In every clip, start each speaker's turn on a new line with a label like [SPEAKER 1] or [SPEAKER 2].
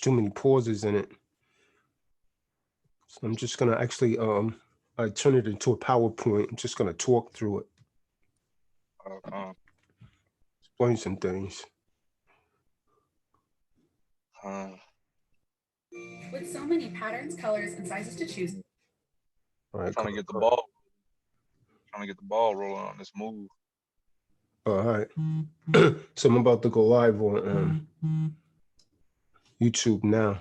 [SPEAKER 1] too many pauses in it. So I'm just gonna actually I turn it into a PowerPoint. I'm just gonna talk through it. Explain some things.
[SPEAKER 2] With so many patterns, colors, and sizes to choose.
[SPEAKER 1] All right,
[SPEAKER 3] trying to get the ball rolling on this move.
[SPEAKER 1] All right. So I'm about to go live on YouTube now.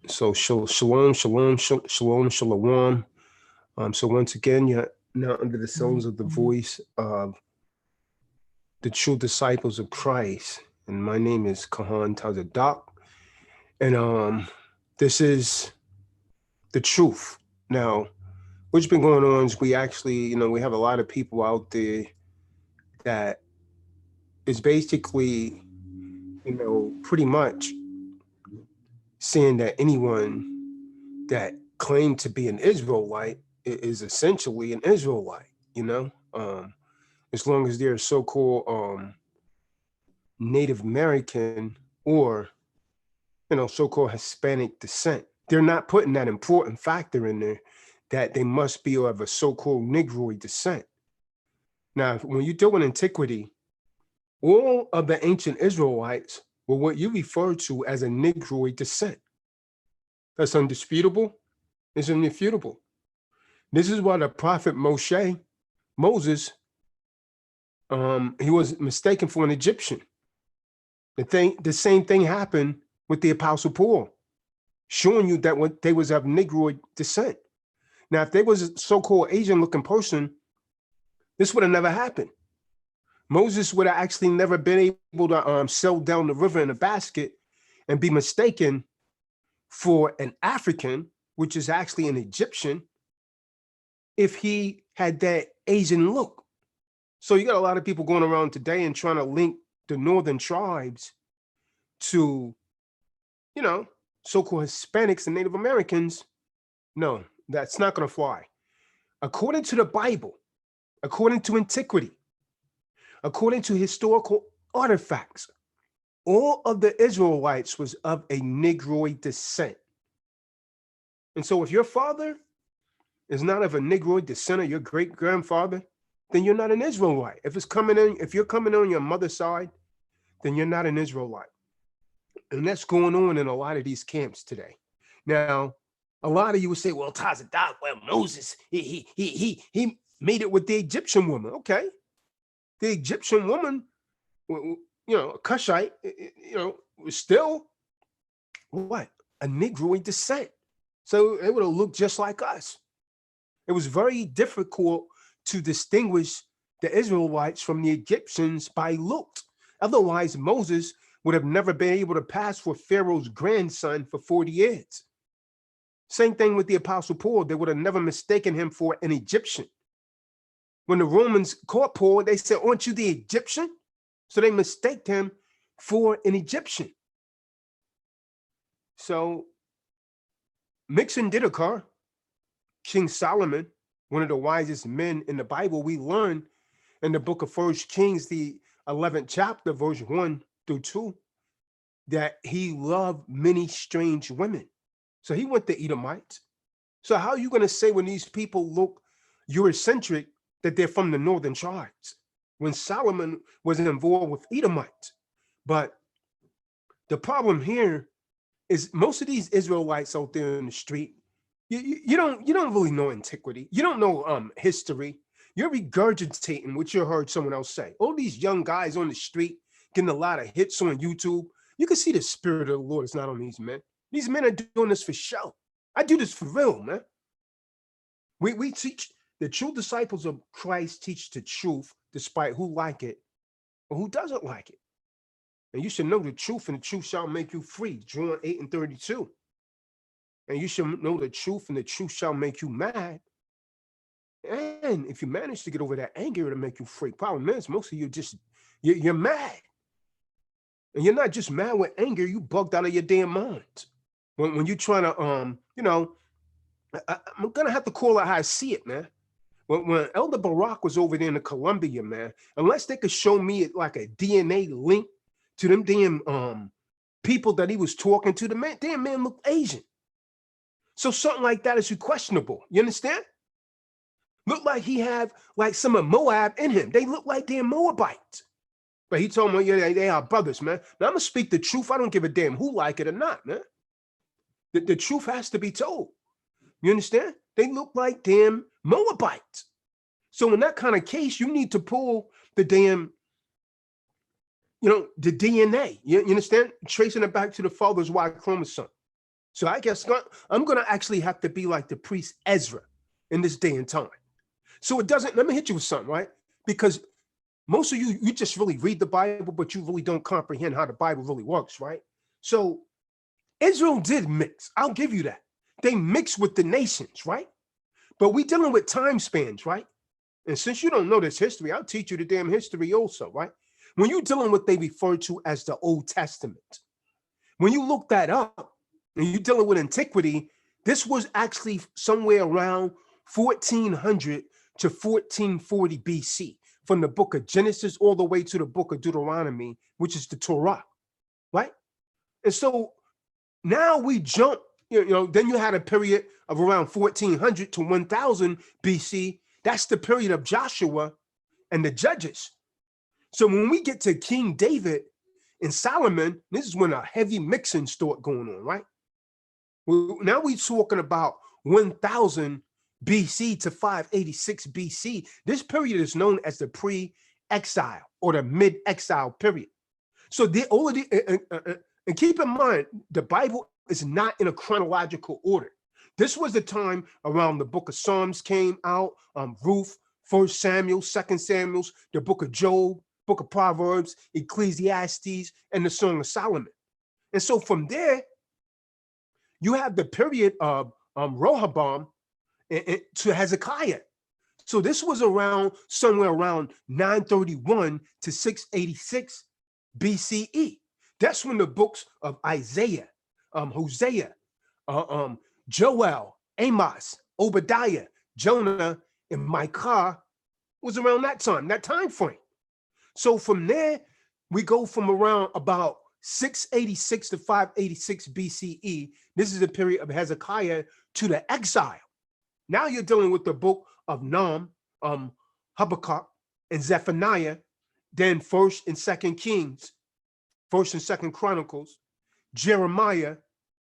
[SPEAKER 1] So shalom. So once again, you're now under the sounds of the voice of the true disciples of Christ, and my name is Kahan Tazadak, and this is the truth. Now, what's been going on is we actually, we have a lot of people out there that is basically, pretty much saying that anyone that claimed to be an Israelite is essentially an Israelite, as long as they're so-called Native American or, so-called Hispanic descent. They're not putting that important factor in there that they must be of a so-called Negroid descent. Now, when you deal with antiquity, all of the ancient Israelites were what you refer to as a Negroid descent. That's undisputable. It's irrefutable. This is why the prophet Moses, he was mistaken for an Egyptian. The same thing happened with the Apostle Paul, showing you that what they was of Negroid descent. Now, if they was a so-called Asian-looking person, this would have never happened. Moses would have actually never been able to sail down the river in a basket and be mistaken for an African, which is actually an Egyptian, if he had that Asian look. So you got a lot of people going around today and trying to link the northern tribes to, so-called Hispanics and Native Americans. No, that's not going to fly. According to the Bible, according to Antiquity, according to historical artifacts, all of the Israelites was of a Negroid descent. And so if your father is not of a Negroid descent, or your great-grandfather, then you're not an Israelite. If you're coming on your mother's side, then you're not an Israelite. And that's going on in a lot of these camps today. Now, a lot of you would say, well, Tazadak, well, Moses, he made it with the Egyptian woman. Okay. The Egyptian woman, a Cushite, was still what? A Negroid descent. So it would have looked just like us. It was very difficult to distinguish the Israelites from the Egyptians by looks. Otherwise, Moses would have never been able to pass for Pharaoh's grandson for 40 years. Same thing with the Apostle Paul. They would have never mistaken him for an Egyptian. When the Romans caught Paul, they said, aren't you the Egyptian? So they mistaked him for an Egyptian. So mixing did occur. King Solomon, one of the wisest men in the Bible, we learn in the book of 1 Kings, the 11th chapter, verse 1 through 2, that he loved many strange women. So he went to Edomites. So how are you going to say when these people look Eurocentric that they're from the northern tribes, when Solomon was involved with Edomites? But the problem here is most of these Israelites out there in the street, you don't really know antiquity. You don't know history. You're regurgitating what you heard someone else say. All these young guys on the street getting a lot of hits on YouTube. You can see the spirit of the Lord is not on these men. These men are doing this for show. I do this for real, man. We teach, the true disciples of Christ teach the truth despite who like it or who doesn't like it. And you should know the truth, and the truth shall make you free. John 8:32. And you should know the truth, and the truth shall make you mad. And if you manage to get over that anger, it'll make you free. Problem is, most of you you're mad. And you're not just mad with anger, you bugged out of your damn mind. When you're trying to, I'm gonna have to call it how I see it, man. When Elder Barak was over there in Colombia, man, unless they could show me like a DNA link to them damn people that he was talking to, the damn man looked Asian. So something like that is questionable. You understand? Looked like he had like some of Moab in him. They look like damn Moabites. But he told me, yeah, they are brothers, man. Now I'm gonna speak the truth. I don't give a damn who like it or not, man. The truth has to be told. You understand? They look like damn Moabites. So in that kind of case, you need to pull the damn, the DNA. You understand? Tracing it back to the father's Y chromosome. So I guess I'm going to actually have to be like the priest Ezra in this day and time. So it doesn't, let me hit you with something, right? Because most of you just really read the Bible, but you really don't comprehend how the Bible really works, right? So Israel did mix. I'll give you that. They mixed with the nations, right? But we dealing with time spans, right? And since you don't know this history, I'll teach you the damn history also, right? When you're dealing with what they refer to as the Old Testament, when you look that up and you're dealing with Antiquity, this was actually somewhere around 1400 to 1440 BC, from the book of Genesis all the way to the book of Deuteronomy, which is the Torah, right? And so now we jump, then you had a period of around 1400 to 1000 BC. That's the period of Joshua and the Judges. So when we get to King David and Solomon, this is when a heavy mixing started going on, right? Well, now we're talking about 1000 BC to 586 BC. This period is known as the pre-exile or the mid-exile period. So and keep in mind, the Bible is not in a chronological order. This was the time around the book of Psalms came out, Ruth, 1 Samuel, 2 Samuel, the book of Job, book of Proverbs, Ecclesiastes, and the Song of Solomon. And so from there, you have the period of Rehoboam to Hezekiah. So this was around somewhere around 931 to 686 BCE. That's when the books of Isaiah, Hosea, Joel, Amos, Obadiah, Jonah, and Micah was around that time frame. So from there, we go from around about 686 to 586 BCE. This is the period of Hezekiah to the exile. Now you're dealing with the book of Nahum, Habakkuk, and Zephaniah, then 1st and 2nd Kings, 1st and 2nd Chronicles, Jeremiah,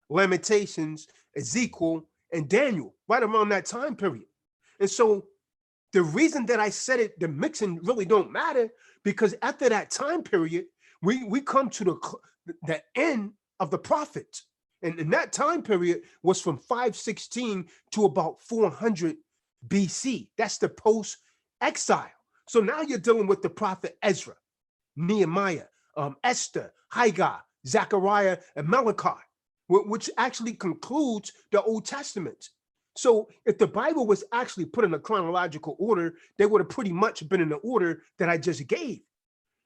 [SPEAKER 1] Lamentations, Ezekiel, and Daniel, right around that time period. And so the reason that I said it, the mixing really don't matter, because after that time period, we come to the end of the prophets. And in that time period was from 516 to about 400 BC. That's the post-exile. So now you're dealing with the prophet Ezra, Nehemiah, Esther, Haggai, Zechariah, and Malachi, which actually concludes the Old Testament. So if the Bible was actually put in a chronological order, they would have pretty much been in the order that I just gave.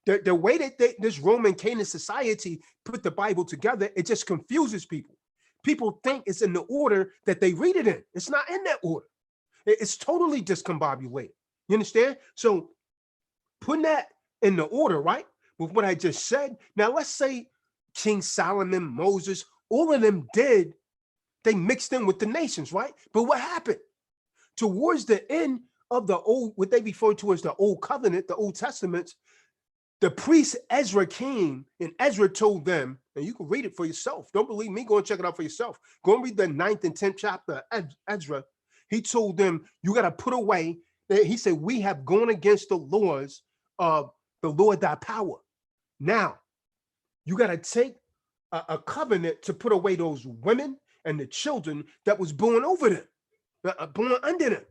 [SPEAKER 1] The way that this Roman Canaan society put the Bible together, it just confuses people. People think it's in the order that they read it in. It's not in that order. It's totally discombobulated. You understand? So putting that in the order, right, with what I just said. Now let's say King Solomon, Moses, all of them did, they mixed in with the nations, right? But what happened? Towards the end of the old, what they refer to as the Old Covenant, the Old Testament, the priest Ezra came and Ezra told them, and you can read it for yourself. Don't believe me, go and check it out for yourself. Go and read the 9th and 10th chapter of Ezra. He told them, you got to put away, he said, we have gone against the laws of the Lord thy power. Now, you got to take a covenant to put away those women and the children that was born over them, born under them.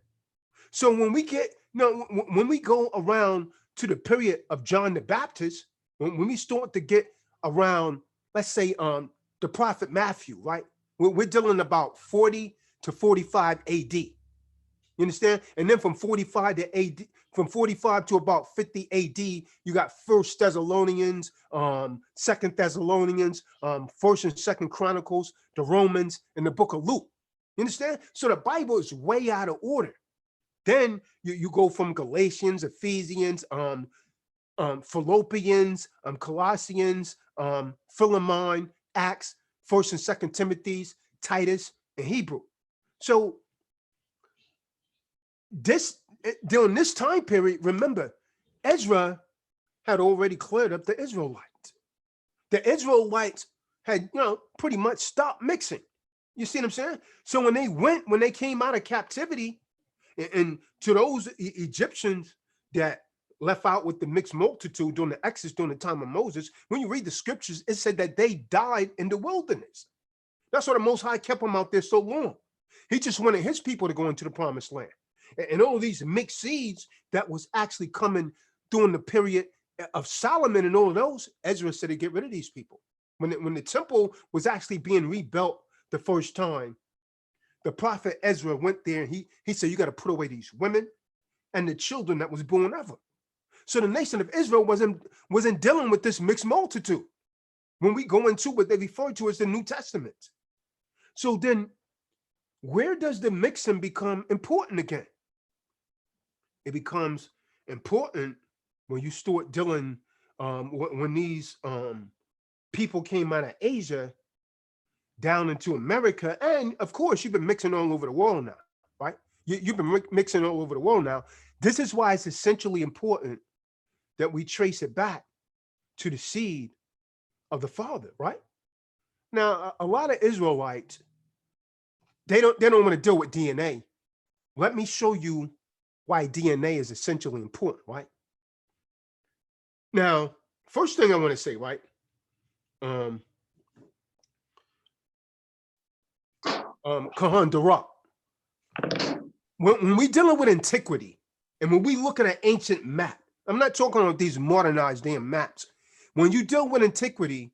[SPEAKER 1] So when we get, when we go around to the period of John the Baptist, when we start to get around, let's say, the prophet Matthew, right? We're dealing about 40 to 45 AD. You understand? And then from 45 to AD, from 45 to about 50 AD, you got 1st Thessalonians, 2nd Thessalonians, 1st and 2nd Chronicles, the Romans, and the book of Luke. You understand? So the Bible is way out of order. Then you go from Galatians, Ephesians, Philippians, Colossians, Philemon, Acts, 1st and 2nd Timothy's, Titus, and Hebrew. So during this time period, remember, Ezra had already cleared up the Israelites. The Israelites had, pretty much stopped mixing. You see what I'm saying? So when they came out of captivity, and to those Egyptians that left out with the mixed multitude during the Exodus during the time of Moses, when you read the scriptures, it said that they died in the wilderness. That's why the Most High kept them out there so long. He just wanted his people to go into the promised land. And all these mixed seeds that was actually coming during the period of Solomon and all of those, Ezra said to get rid of these people. When the temple was actually being rebuilt the first time, the prophet Ezra went there and he said, you got to put away these women and the children that was born of them. So the nation of Israel wasn't dealing with this mixed multitude when we go into what they refer to as the New Testament. So then where does the mixing become important again? It becomes important when you start dealing, when these people came out of Asia down into America. And of course, you've been mixing all over the world now, right? You've been mixing all over the world now. This is why it's essentially important that we trace it back to the seed of the Father, right? Now, a lot of Israelites, they don't want to deal with DNA. Let me show you why DNA is essentially important, right? Now, first thing I want to say, right? Kahan Darak. When we dealing with antiquity and when we look at an ancient map, I'm not talking about these modernized damn maps. When you deal with antiquity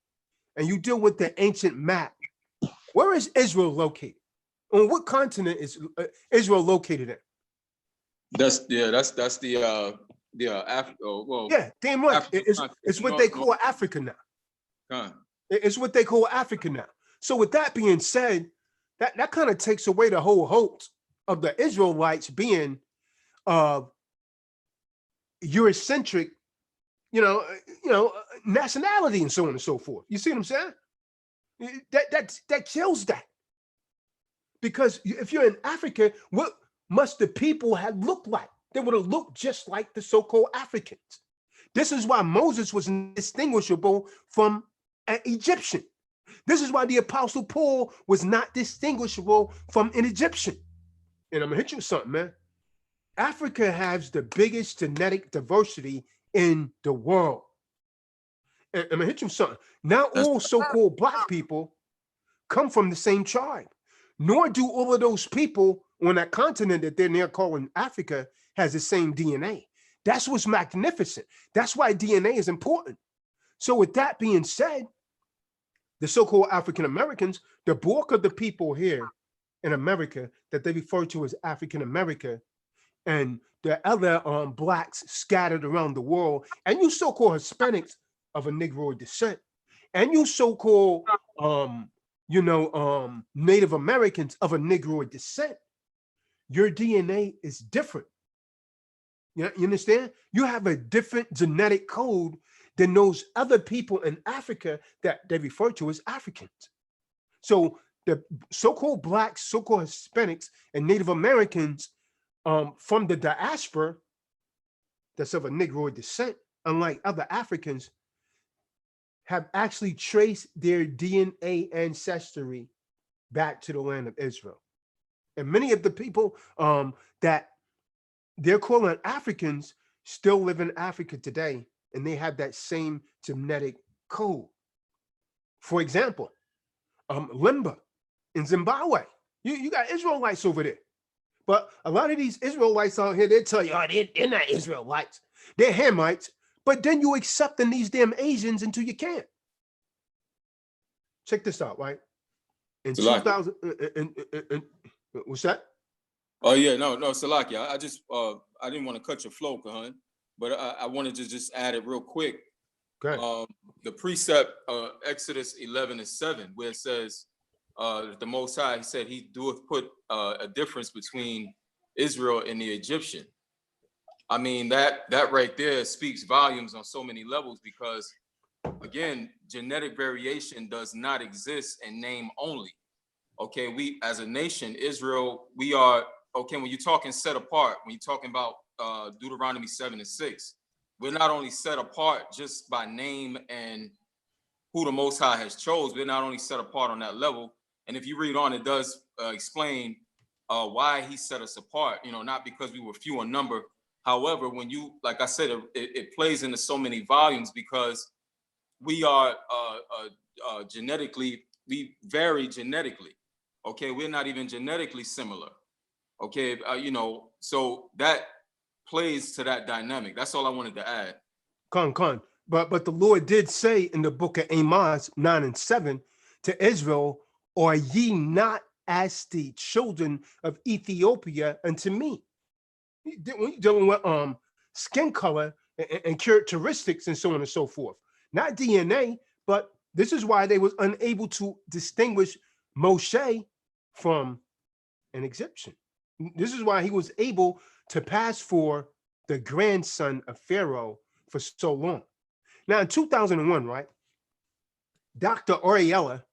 [SPEAKER 1] and you deal with the ancient map, where is Israel located? On what continent is Israel located in?
[SPEAKER 3] That's the Africa. Well,
[SPEAKER 1] yeah, damn right. It's what they call Africa now. It's what they call Africa now. So with that being said, that kind of takes away the whole hopes of the Israelites being Eurocentric, nationality and so on and so forth. You see what I'm saying? That kills that. Because if you're in Africa, what must the people have looked like? They would have looked just like the so-called Africans. This is why Moses was indistinguishable from an Egyptian. This is why the Apostle Paul was not distinguishable from an Egyptian. And I'm gonna hit you with something, man. Africa has the biggest genetic diversity in the world. And I'm gonna hit you with something. Not all so-called Black people come from the same tribe, nor do all of those people on that continent that they're now calling Africa has the same DNA. That's what's magnificent. That's why DNA is important. So with that being said, the so-called African Americans, the bulk of the people here in America that they refer to as African America, and the other Blacks scattered around the world, and you so-called Hispanics of a Negro descent, and you so-called Native Americans of a Negro descent, your DNA is different. You understand? You have a different genetic code than those other people in Africa that they refer to as Africans. So the so-called Blacks, so-called Hispanics, and Native Americans from the diaspora that's of a Negroid descent, unlike other Africans, have actually traced their DNA ancestry back to the land of Israel. And many of the people that they're calling Africans still live in Africa today, and they have that same genetic code. For example, Limba in Zimbabwe, you got Israelites over there. But a lot of these Israelites out here, they tell you, oh, they're not Israelites, they're Hamites. But then you accepting these damn Asians into your camp. Check this out, right? In 2000, what's that?
[SPEAKER 3] Oh yeah, no, Salakia. I just I didn't want to cut your flow, Kahan, but I wanted to just add it real quick.
[SPEAKER 1] Okay.
[SPEAKER 3] The precept Exodus 11:7, where it says the Most High, he said he doeth put a difference between Israel and the Egyptian. I mean, that right there speaks volumes on so many levels, because again, genetic variation does not exist in name only. Okay, we as a nation, Israel, we are, okay, when you're talking set apart, when you're talking about Deuteronomy 7:6, we're not only set apart just by name and who the Most High has chose, we're not only set apart on that level. And if you read on, it does explain why he set us apart, you know, not because we were few in number. However, when you, like I said, it plays into so many volumes because we are genetically, we vary genetically. Okay, we're not even genetically similar. Okay, you know, so that plays to that dynamic. That's all I wanted to add.
[SPEAKER 1] Con. But the Lord did say in the book of Amos 9 and 7 to Israel, are ye not as the children of Ethiopia unto me? When you're dealing with skin color and characteristics and so on and so forth, not DNA, but this is why they was unable to distinguish Moshe from an Egyptian. This is why he was able to pass for the grandson of Pharaoh for so long. Now, in 2001, right, Dr. Ariella,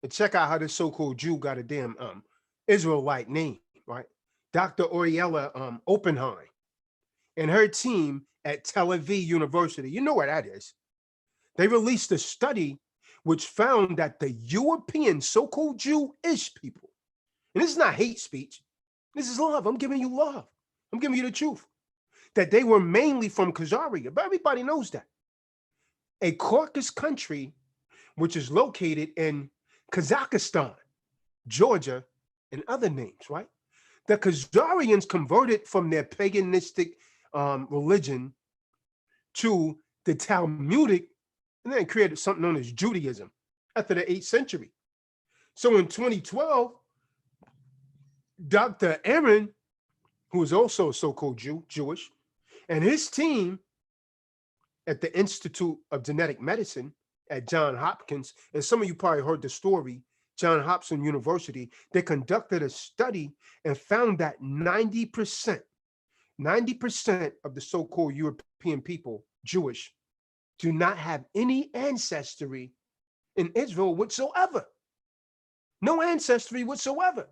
[SPEAKER 1] and check out how this so-called Jew got a damn Israelite name, right? Dr. Ariella Oppenheim and her team at Tel Aviv University, you know where that is. They released a study which found that the European so-called Jewish people, and this is not hate speech, this is love. I'm giving you love. I'm giving you the truth. That they were mainly from Khazaria, but everybody knows that. A Caucasus country, which is located in Kazakhstan, Georgia, and other names, right? The Khazarians converted from their paganistic religion to the Talmudic, and then created something known as Judaism after the 8th century. So in 2012, Dr. Eran, who is also a so-called Jewish, and his team at the Institute of Genetic Medicine at Johns Hopkins, and some of you probably heard the story, Johns Hopkins University, they conducted a study and found that 90% of the so-called European people, Jewish, do not have any ancestry in Israel whatsoever. No ancestry whatsoever.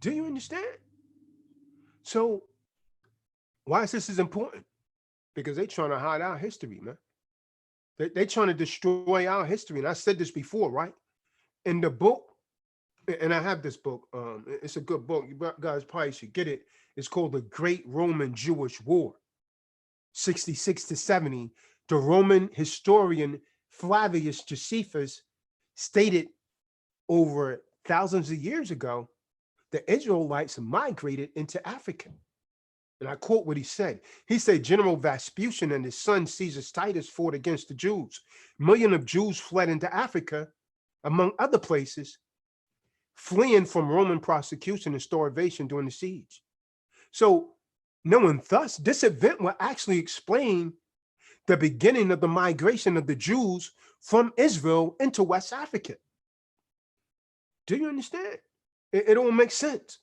[SPEAKER 1] Do you understand? So why is this important? Because they're trying to hide our history, man. They're trying to destroy our history. And I said this before, right? In the book, and I have this book, it's a good book. You guys probably should get it. It's called The Great Roman Jewish War, 66 to 70. The Roman historian Flavius Josephus stated over thousands of years ago, the Israelites migrated into Africa. And I quote what he said. He said, General Vespucian and his son Caesar Titus fought against the Jews. Millions of Jews fled into Africa, among other places, fleeing from Roman prosecution and starvation during the siege. So, knowing thus, this event will actually explain the beginning of the migration of the Jews from Israel into West Africa. Do you understand? It all makes sense.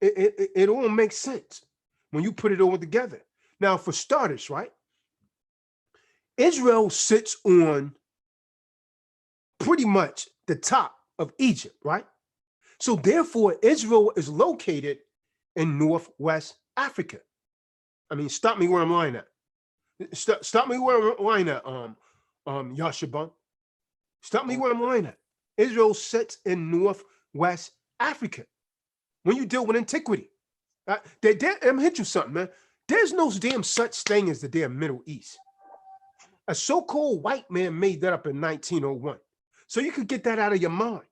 [SPEAKER 1] It all makes sense when you put it all together. Now, for starters, right? Israel sits on pretty much the top of Egypt, right? So therefore, Israel is located in Northwest Africa. I mean, stop me where I'm lying at. Stop me where I'm lying at, Yashaban. Stop me where I'm lying at. Israel sits in Northwest Africa. When you deal with antiquity, I'm gonna hit you something, man. There's no damn such thing as the damn Middle East. A so-called white man made that up in 1901. So you could get that out of your mind.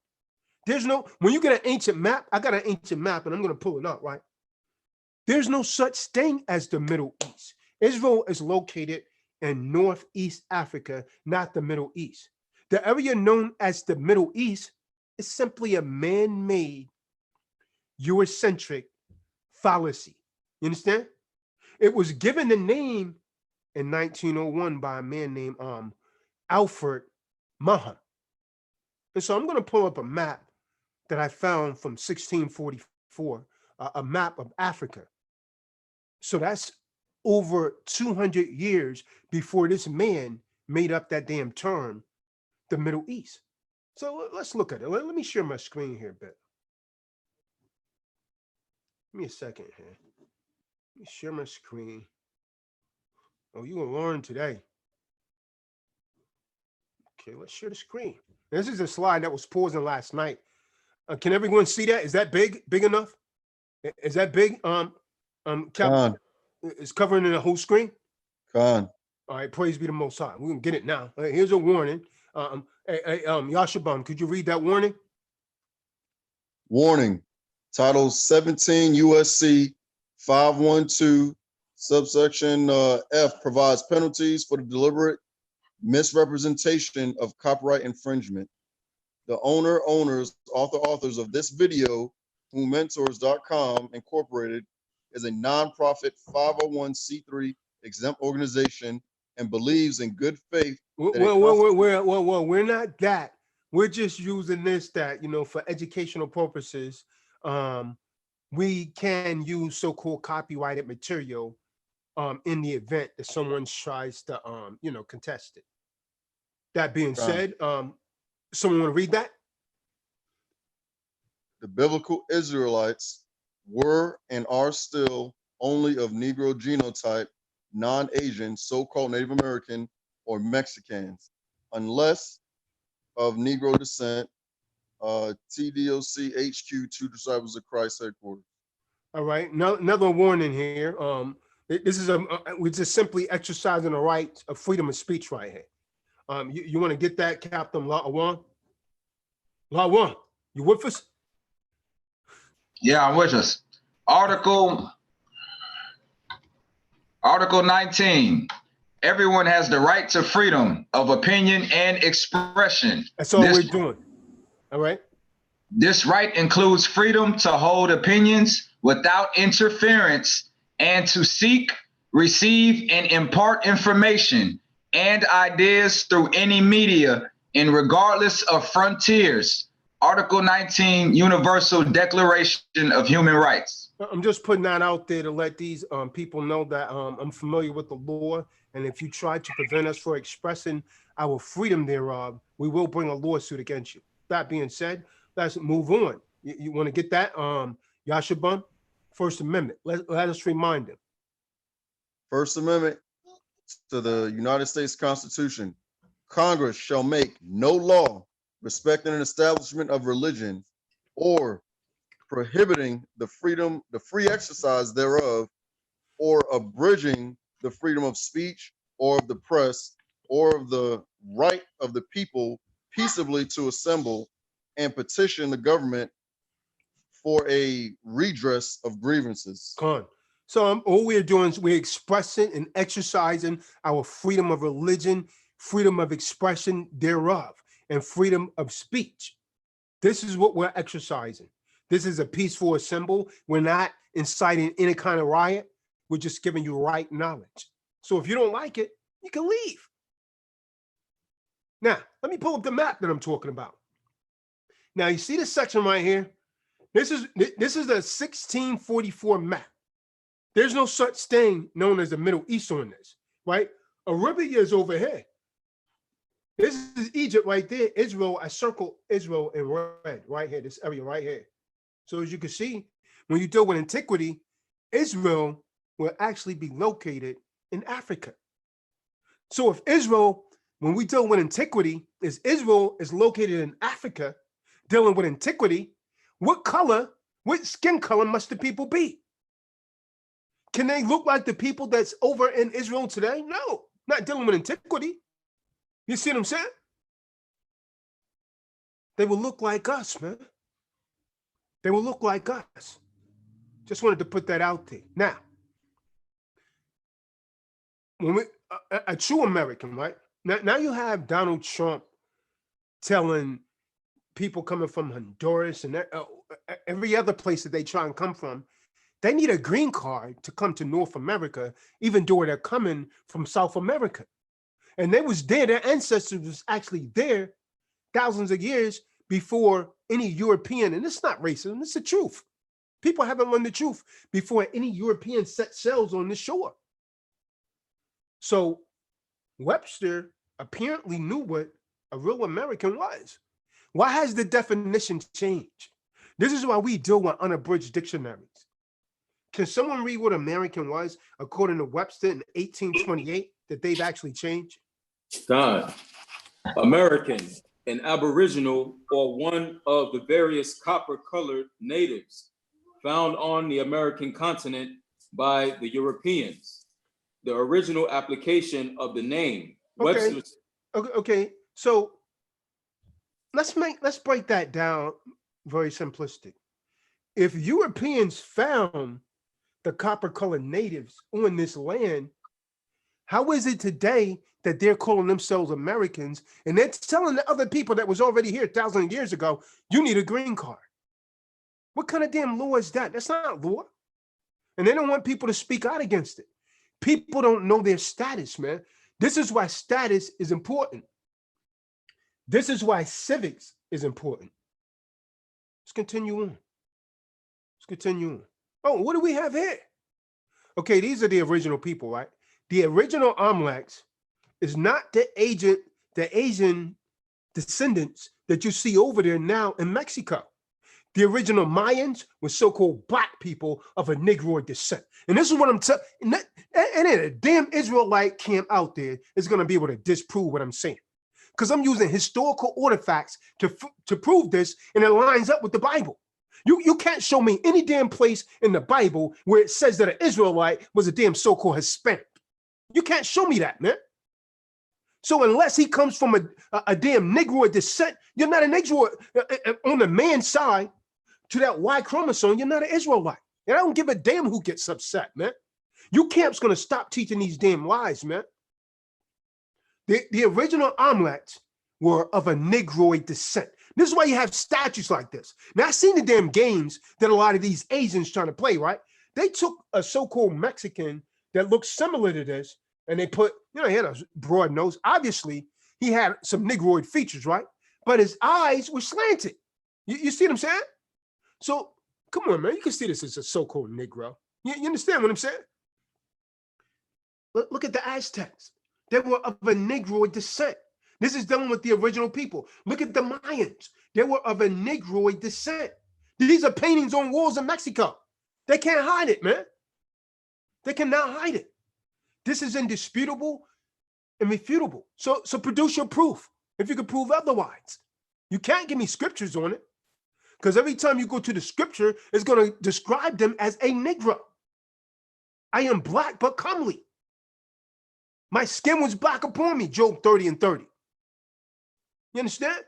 [SPEAKER 1] There's no, when you get an ancient map, I got an ancient map and I'm gonna pull it up, right? There's no such thing as the Middle East. Israel is located in Northeast Africa, not the Middle East. The area known as the Middle East is simply a man-made Eurocentric fallacy. You understand? It was given the name in 1901 by a man named Alfred Mahon. And so I'm going to pull up a map that I found from 1644, a map of Africa. So that's over 200 years before this man made up that damn term, the Middle East. So let's look at it. Let me share my screen here a bit. Give me a second here. Let me share my screen. Oh, you gonna learn today. Okay, let's share the screen. This is a slide that was pausing last night. Can everyone see that? Is that big enough? Is that big? Captain, it's covering the whole screen.
[SPEAKER 4] Con.
[SPEAKER 1] All right, praise be the Most High. We're gonna get it now. Here's a warning. Yashabam, could you read that warning?
[SPEAKER 4] Warning. Title 17 USC 512 subsection F provides penalties for the deliberate misrepresentation of copyright infringement. The owners, authors of this video, whomentors.com Incorporated, is a nonprofit 501c3 exempt organization and believes in good faith.
[SPEAKER 1] Well, we're not that. We're just using this for educational purposes. We can use so-called copyrighted material in the event that someone tries to contest it. That being said, someone want to read that?
[SPEAKER 4] The biblical Israelites were and are still only of Negro genotype, non-Asian, so-called Native American, or Mexicans, unless of Negro descent, TDOC HQ, Two Disciples of Christ headquarters.
[SPEAKER 1] All right, another warning here. This is we're just simply exercising the right of freedom of speech right here. You want to get that, Captain Lawan? Lawan, you with us?
[SPEAKER 5] Yeah, I'm with us. Article 19. Everyone has the right to freedom of opinion and expression.
[SPEAKER 1] That's all we're doing. All right.
[SPEAKER 5] This right includes freedom to hold opinions without interference and to seek, receive, and impart information and ideas through any media and regardless of frontiers. Article 19, Universal Declaration of Human Rights.
[SPEAKER 1] I'm just putting that out there to let these people know that I'm familiar with the law, and if you try to prevent us from expressing our freedom thereof, we will bring a lawsuit against you. That being said, let's move on. You want to get that? Yashabun, First Amendment. Let us remind them.
[SPEAKER 4] First Amendment to the United States Constitution. Congress shall make no law respecting an establishment of religion or prohibiting the free exercise thereof, or abridging the freedom of speech or of the press or of the right of the people peaceably to assemble and petition the government for a redress of grievances.
[SPEAKER 1] So all we're doing is we're expressing and exercising our freedom of religion, freedom of expression thereof, and freedom of speech. This is what we're exercising. This is a peaceful assembly. We're not inciting any kind of riot. We're just giving you right knowledge. So if you don't like it, you can leave. Now, let me pull up the map that I'm talking about. Now, you see this section right here? This is the 1644 map. There's no such thing known as the Middle East on this, right? Arabia is over here. This is Egypt right there. Israel, I circle Israel in red right here, this area right here. So as you can see, when you deal with antiquity, Israel will actually be located in Africa. So if Israel, when we deal with antiquity, is Israel is located in Africa, dealing with antiquity, what skin color must the people be? Can they look like the people that's over in Israel today? No, not dealing with antiquity. You see what I'm saying? They will look like us, man. They will look like us. Just wanted to put that out there. Now, when we a true American, right? Now you have Donald Trump telling people coming from Honduras and every other place that they try and come from, they need a green card to come to North America, even though they're coming from South America. And they was there, their ancestors was actually there thousands of years before any European, and it's not racism, it's the truth. People haven't learned the truth before any European set sails on the shore. So Webster apparently knew what a real American was. Why has the definition changed? This is why we deal with unabridged dictionaries. Can someone read what American was according to Webster in 1828 that they've actually changed?
[SPEAKER 3] God, American, an aboriginal, or one of the various copper-colored natives found on the American continent by the Europeans. The original application of the name.
[SPEAKER 1] Okay.
[SPEAKER 3] Webster's.
[SPEAKER 1] Okay. So let's break that down very simplistic. If Europeans found the copper-colored natives on this land, how is it today that they're calling themselves Americans and they're telling the other people that was already here 1,000 years ago, you need a green card? What kind of damn law is that? That's not law. And they don't want people to speak out against it. People don't know their status, man. This is why status is important. This is why civics is important. Let's continue on. Oh, what do we have here? Okay, these are the original people, right? The original Amlaks is not the Asian descendants that you see over there now in Mexico. The original Mayans were so-called black people of a Negroid descent. And this is what I'm telling, and a damn Israelite camp out there is going to be able to disprove what I'm saying. Because I'm using historical artifacts to prove this, and it lines up with the Bible. You can't show me any damn place in the Bible where it says that an Israelite was a damn so-called Hispanic. You can't show me that, man. So unless he comes from a damn Negroid descent, you're not a Negroid. On the man's side, to that Y chromosome, you're not an Israelite. And I don't give a damn who gets upset, man. You camp's gonna stop teaching these damn lies, man. The original Amlaks were of a Negroid descent. This is why you have statues like this. Now, I've seen the damn games that a lot of these Asians trying to play, right? They took a so-called Mexican that looks similar to this, and they put, he had a broad nose. Obviously, he had some Negroid features, right? But his eyes were slanted. You see what I'm saying? So, come on, man. You can see this as a so-called Negro. You understand what I'm saying? Look at the Aztecs. They were of a Negroid descent. This is dealing with the original people. Look at the Mayans. They were of a Negroid descent. These are paintings on walls in Mexico. They can't hide it, man. They cannot hide it. This is indisputable and refutable. So produce your proof if you can prove otherwise. You can't give me scriptures on it, because every time you go to the scripture, it's going to describe them as a Negro. I am black but comely. My skin was black upon me, Job 30 and 30. You understand?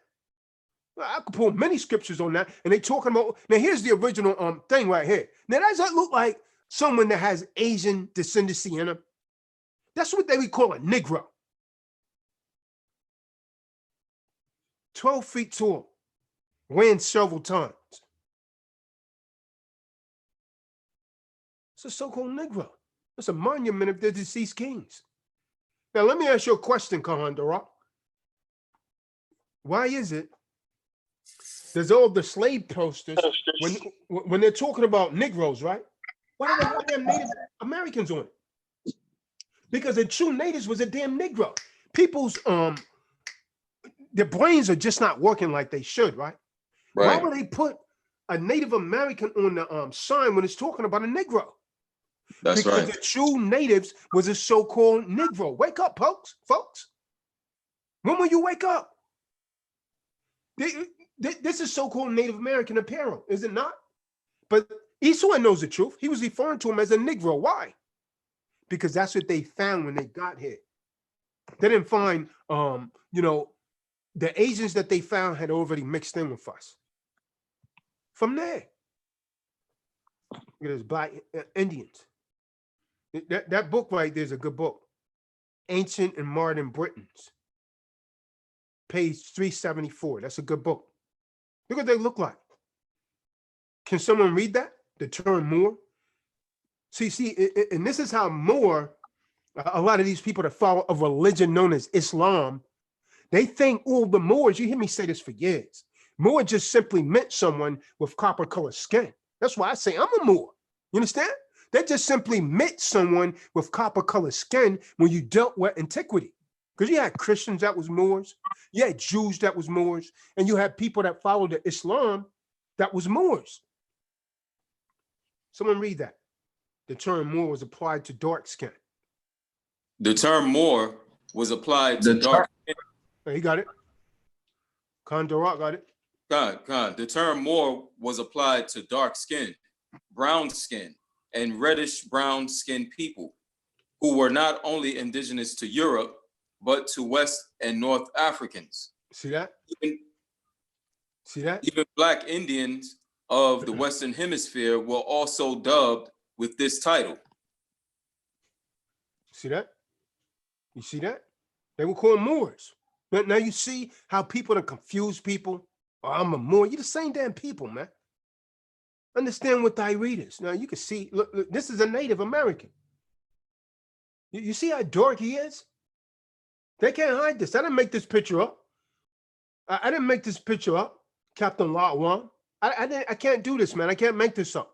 [SPEAKER 1] I could pull many scriptures on that, and they talking about, now here's the original thing right here. Now, does that look like someone that has Asian descendancy in them? That's what they would call a Negro. 12 feet tall, ran several times. It's a so-called Negro. It's a monument of the deceased kings. Now, let me ask you a question, Kahandara. Why is it there's all the slave posters when they're talking about Negroes, right? Why do they have damn Native Americans on it? Because the true natives was a damn Negro. People's their brains are just not working like they should, right? Why would they put a Native American on the sign when it's talking about a Negro?
[SPEAKER 3] That's
[SPEAKER 1] because
[SPEAKER 3] right.
[SPEAKER 1] the true natives was a so-called Negro. Wake up, folks. When will you wake up? This is so-called Native American apparel, is it not? But Esau knows the truth. He was referring to him as a Negro. Why? Because that's what they found when they got here. They didn't find, the Asians that they found had already mixed in with us. From there, look at this black Indians. That book right there is a good book. Ancient and Modern Britons. Page 374. That's a good book. Look what they look like. Can someone read that? The term Moor? See, and this is how Moor, a lot of these people that follow a religion known as Islam, they think all the Moors, you hear me say this for years, Moor just simply meant someone with copper colored skin. That's why I say I'm a Moor. You understand? That just simply meant someone with copper colored skin when you dealt with Antiquity. Because you had Christians that was Moors, you had Jews that was Moors, and you had people that followed the Islam that was Moors. Someone read that. The term Moor was applied to dark skin.
[SPEAKER 3] The term Moor was applied to dark skin.
[SPEAKER 1] Oh, he got it. Kondorak got it.
[SPEAKER 3] God. The term Moor was applied to dark skin, brown skin, and reddish brown skinned people who were not only indigenous to Europe, but to West and North Africans.
[SPEAKER 1] See that? See that?
[SPEAKER 3] Even Black Indians of the Western Hemisphere were also dubbed with this title.
[SPEAKER 1] See that? You see that? They were called Moors. Now you see how people are confused people. Oh, I'm a Moor. You're the same damn people, man. Understand what thy readers. Now you can see, look, this is a Native American. You see how dark he is? They can't hide this. I didn't make this picture up. I didn't make this picture up, Captain Lot One. I can't do this, man. I can't make this up.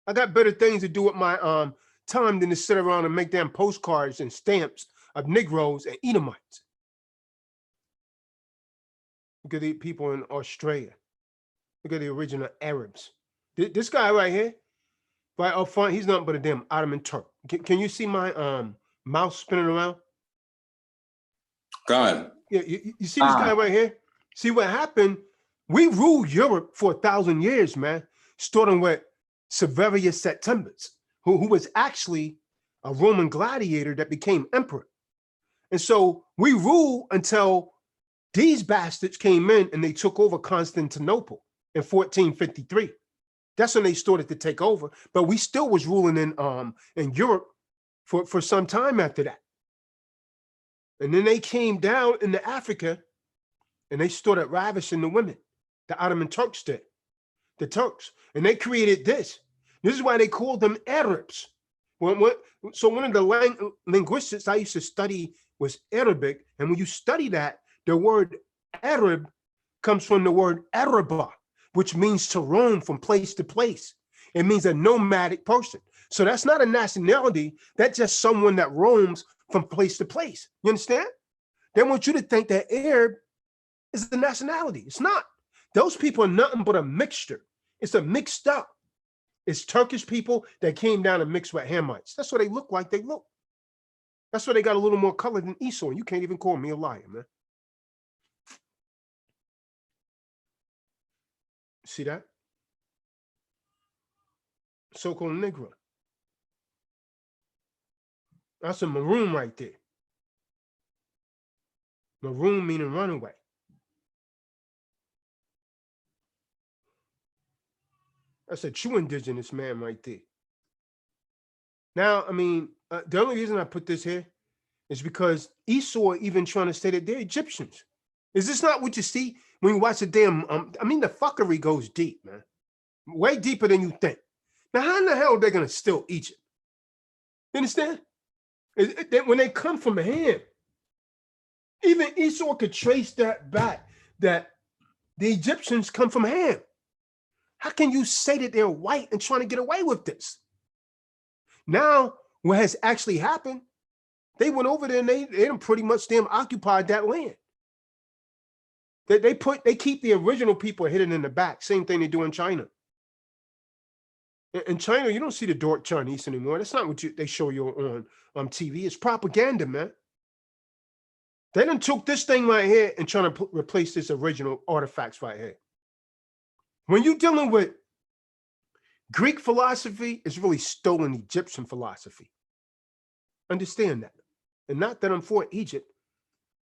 [SPEAKER 1] I got better things to do with my time than to sit around and make damn postcards and stamps of Negroes and Edomites. Look at the people in Australia. Look at the original Arabs. This guy right here, right up front, he's nothing but a damn Ottoman Turk. Can you see my mouse spinning around?
[SPEAKER 3] God.
[SPEAKER 1] Yeah, you see this guy right here? See what happened? We ruled Europe for 1,000 years, man, starting with Severius Septimius, who was actually a Roman gladiator that became emperor. And so we ruled until these bastards came in and they took over Constantinople in 1453. That's when they started to take over. But we still was ruling in Europe for some time after that. And then they came down into Africa and they started ravishing the women. The Ottoman Turks did. The Turks. And they created this. This is why they called them Arabs. So one of the linguistics I used to study was Arabic. And when you study that, the word Arab comes from the word Araba, which means to roam from place to place. It means a nomadic person. So that's not a nationality. That's just someone that roams from place to place. You understand? They want you to think that Arab is the nationality. It's not. Those people are nothing but a mixture. It's a mixed up. It's Turkish people that came down and mixed with Hamites. That's what they look like. They look. That's why they got a little more color than Esau. You can't even call me a liar, man. See that? So-called Negro. That's a maroon right there. Maroon meaning runaway. That's a true indigenous man right there. Now, I mean, the only reason I put this here is because Esau even trying to say that they're Egyptians. Is this not what you see when you watch the damn, I mean, the fuckery goes deep, man. Way deeper than you think. Now, how in the hell are they going to steal Egypt? You understand? When they come from Ham, even Esau could trace that back, that the Egyptians come from Ham. How can you say that they're white and trying to get away with this? Now, what has actually happened, they went over there and they pretty much damn occupied that land. They keep the original people hidden in the back. Same thing they do in China. In China, you don't see the dark Chinese anymore. That's not what they show you on TV. It's propaganda, man. They done took this thing right here and trying to replace this original artifacts right here. When you're dealing with Greek philosophy, it's really stolen Egyptian philosophy. Understand that. And not that I'm for Egypt,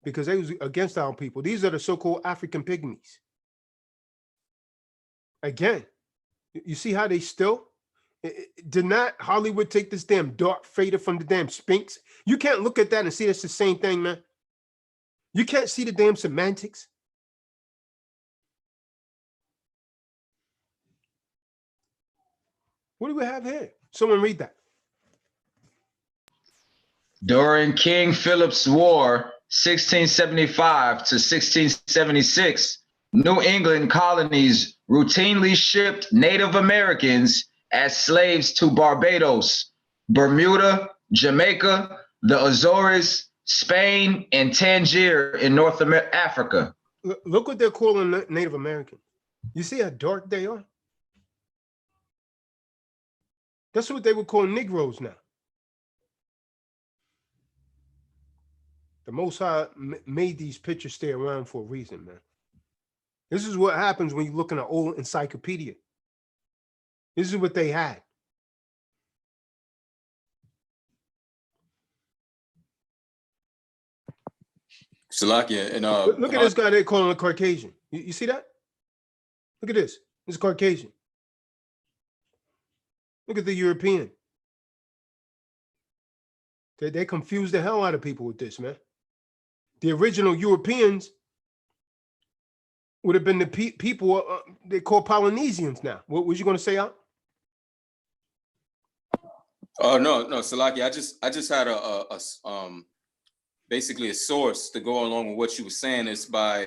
[SPEAKER 1] because they was against our people. These are the so-called African pygmies. Again, you see how they still? Did not Hollywood take this damn dark fader from the damn Sphinx? You can't look at that and see that's the same thing, man. You can't see the damn semantics. What do we have here? Someone read that.
[SPEAKER 5] During King Philip's War, 1675 to 1676, New England colonies routinely shipped Native Americans as slaves to Barbados, Bermuda, Jamaica, the Azores, Spain, and Tangier in North Africa.
[SPEAKER 1] Look what they're calling Native American. You see how dark they are? That's what they would call Negroes now. The Most High made these pictures stay around for a reason, man. This is what happens when you look in an old encyclopedia. This is what they had.
[SPEAKER 3] Salakia, and
[SPEAKER 1] look at this guy they calling a Caucasian. You see that? Look at this. This is Caucasian. Look at the European. They confuse the hell out of people with this, man. The original Europeans would have been the people they call Polynesians now. What was you going to say, Al?
[SPEAKER 3] Oh no, Salaki. I just had basically a source to go along with what you were saying. It's by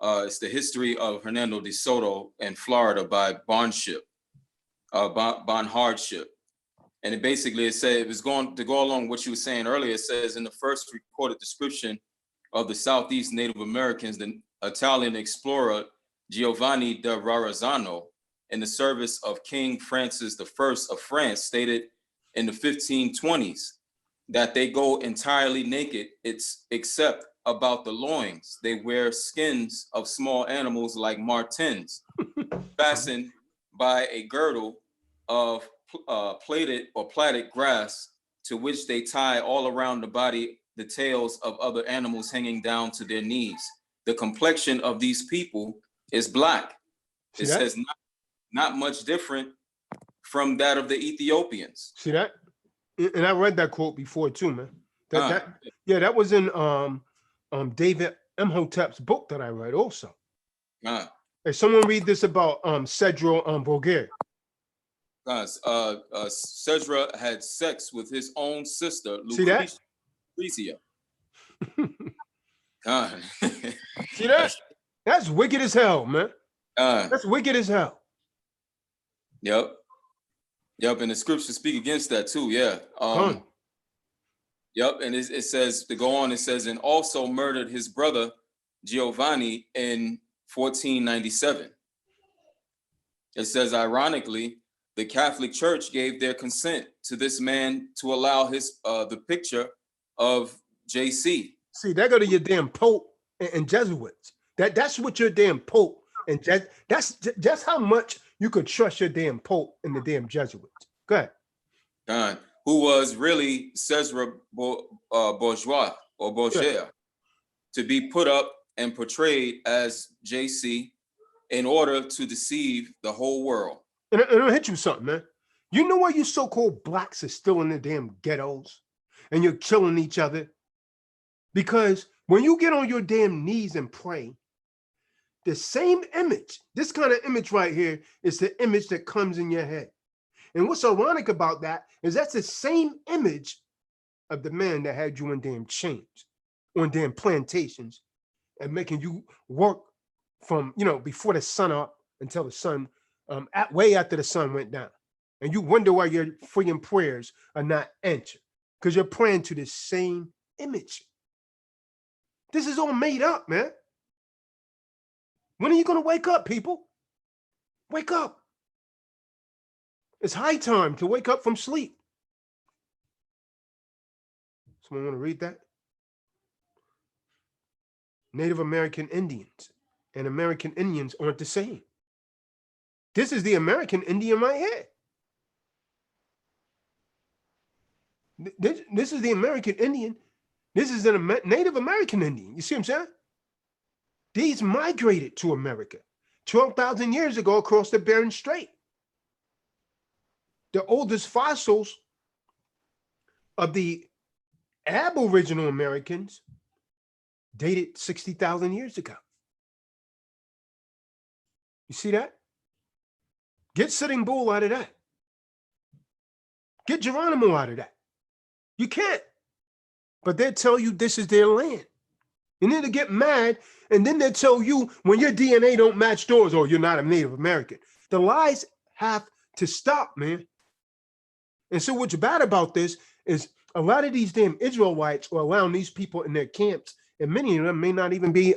[SPEAKER 3] it's the history of Hernando de Soto in Florida by Barnship, Barnhardship. And it basically, it said, it was going to go along with what you were saying earlier. It says in the first recorded description of the Southeast Native Americans, the Italian explorer Giovanni da Verrazzano, in the service of King Francis I of France, stated in the 1520s that they go entirely naked, except about the loins. They wear skins of small animals like martens, fastened by a girdle of plaited or plaited grass, to which they tie all around the body the tails of other animals hanging down to their knees. The complexion of these people is black. It says not much different from that of the Ethiopians.
[SPEAKER 1] See that? And I read that quote before too, man. That was in David Imhotep's book that I read also. Hey, someone read this about Cedro Bulgaria.
[SPEAKER 3] Cedra had sex with his own sister,
[SPEAKER 1] Lucretia. See that? That's wicked as hell, man. That's wicked as hell.
[SPEAKER 3] Yep, and the scriptures speak against that too. Yeah. Yep, and it says, to go on, it says, and also murdered his brother Giovanni in 1497. It says, ironically, the Catholic Church gave their consent to this man to allow his the picture of JC.
[SPEAKER 1] See, that go to your damn Pope and Jesuits. That's what your damn Pope and that's just how much you could trust your damn Pope and the damn Jesuits. Go ahead.
[SPEAKER 3] Who was really Cesar Bourgeois or Bourgeois, to be put up and portrayed as JC in order to deceive the whole world.
[SPEAKER 1] And I'll hit you something, man. You know why you so-called blacks are still in the damn ghettos and you're killing each other? Because when you get on your damn knees and pray, the same image, this kind of image right here, is the image that comes in your head. And what's ironic about that is that's the same image of the man that had you in damn chains, on damn plantations, and making you work from, before the sun up until the sun, way after the sun went down. And you wonder why your freaking prayers are not answered, because you're praying to the same image. This is all made up, man. When are you going to wake up, people? Wake up. It's high time to wake up from sleep. Someone want to read that? Native American Indians and American Indians aren't the same. This is the American Indian right here. This is the American Indian. This is a Native American Indian. You see what I'm saying? These migrated to America 12,000 years ago across the Bering Strait. The oldest fossils of the Aboriginal Americans dated 60,000 years ago. You see that? Get Sitting Bull out of that. Get Geronimo out of that. You can't. But they tell you this is their land. And then they get mad, and then they tell you when your DNA don't match yours, or you're not a Native American. The lies have to stop, man. And so what's bad about this is a lot of these damn Israelites are allowing these people in their camps, and many of them may not even be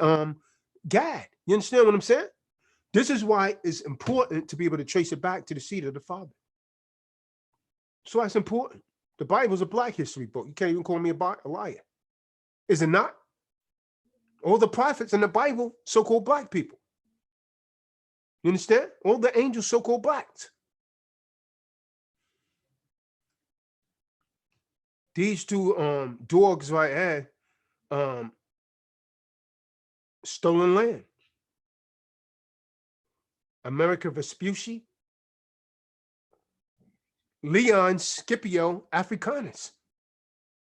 [SPEAKER 1] Gad. You understand what I'm saying? This is why it's important to be able to trace it back to the seed of the father. So that's important. The Bible's a black history book. You can't even call me a liar. Is it not? All the prophets in the Bible, so-called black people. You understand? All the angels, so-called blacks. These two dogs right here, stolen land. America Vespucci, Leon Scipio Africanus.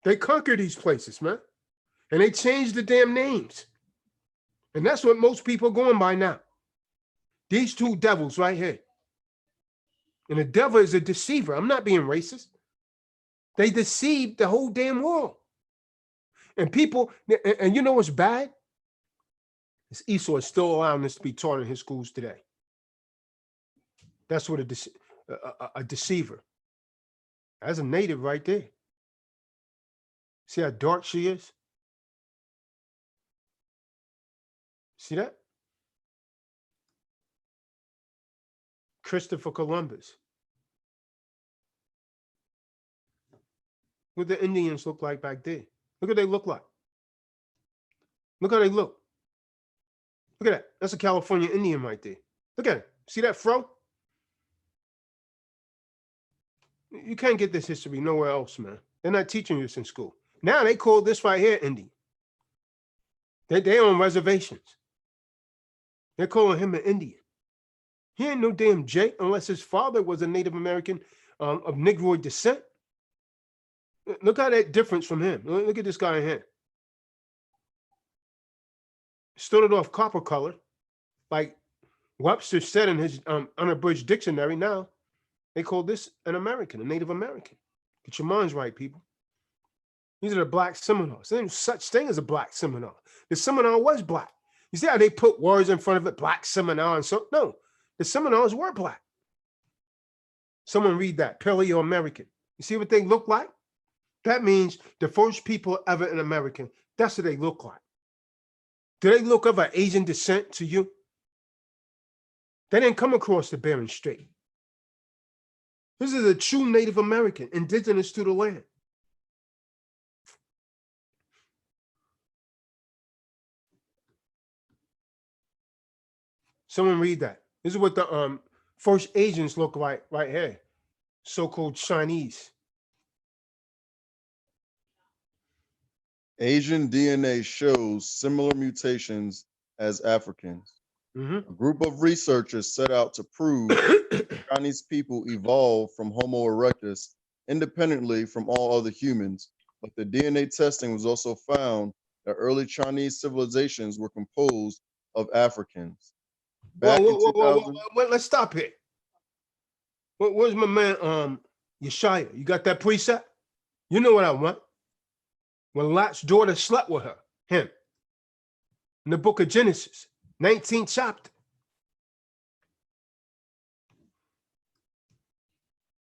[SPEAKER 1] They conquered these places, man. And they changed the damn names. And that's what most people are going by now. These two devils right here. And the devil is a deceiver. I'm not being racist. They deceived the whole damn world. And people, and you know what's bad? This Esau is still allowing this to be taught in his schools today. That's what a deceiver. That's a native right there. See how dark she is? See that? Christopher Columbus. What the Indians look like back then. Look what they look like. Look how they look. Look at that. That's a California Indian right there. Look at it. See that fro? You can't get this history nowhere else, man. They're not teaching you this in school. Now they call this right here Indian. They on reservations. They're calling him an Indian. He ain't no damn Jake unless his father was a Native American of Negroid descent. Look how that difference from him. Look at this guy in here. Started off copper color, like Webster said in his unabridged dictionary. Now they call this an American, a Native American. Get your minds right, people. These are the black Seminoles. There ain't such thing as a black Seminole. The Seminole was black. You see how they put words in front of it, black Seminole, and so no, the Seminoles were black. Someone read that, Paleo-American. You see what they look like? That means the first people ever in America. That's what they look like. Do they look of an Asian descent to you? They didn't come across the Bering Strait. This is a true Native American, indigenous to the land. Someone read that. This is what the first Asians look like right here. So-called Chinese.
[SPEAKER 4] Asian DNA shows similar mutations as Africans. A group of researchers set out to prove Chinese people evolved from Homo erectus independently from all other humans, but the DNA testing was also found that early Chinese civilizations were composed of Africans. Back in 2000,
[SPEAKER 1] let's stop here. Where's my man, Yeshaya? You got that preset? You know what I want. When Lot's daughter slept with him, in the book of Genesis, 19th chapter.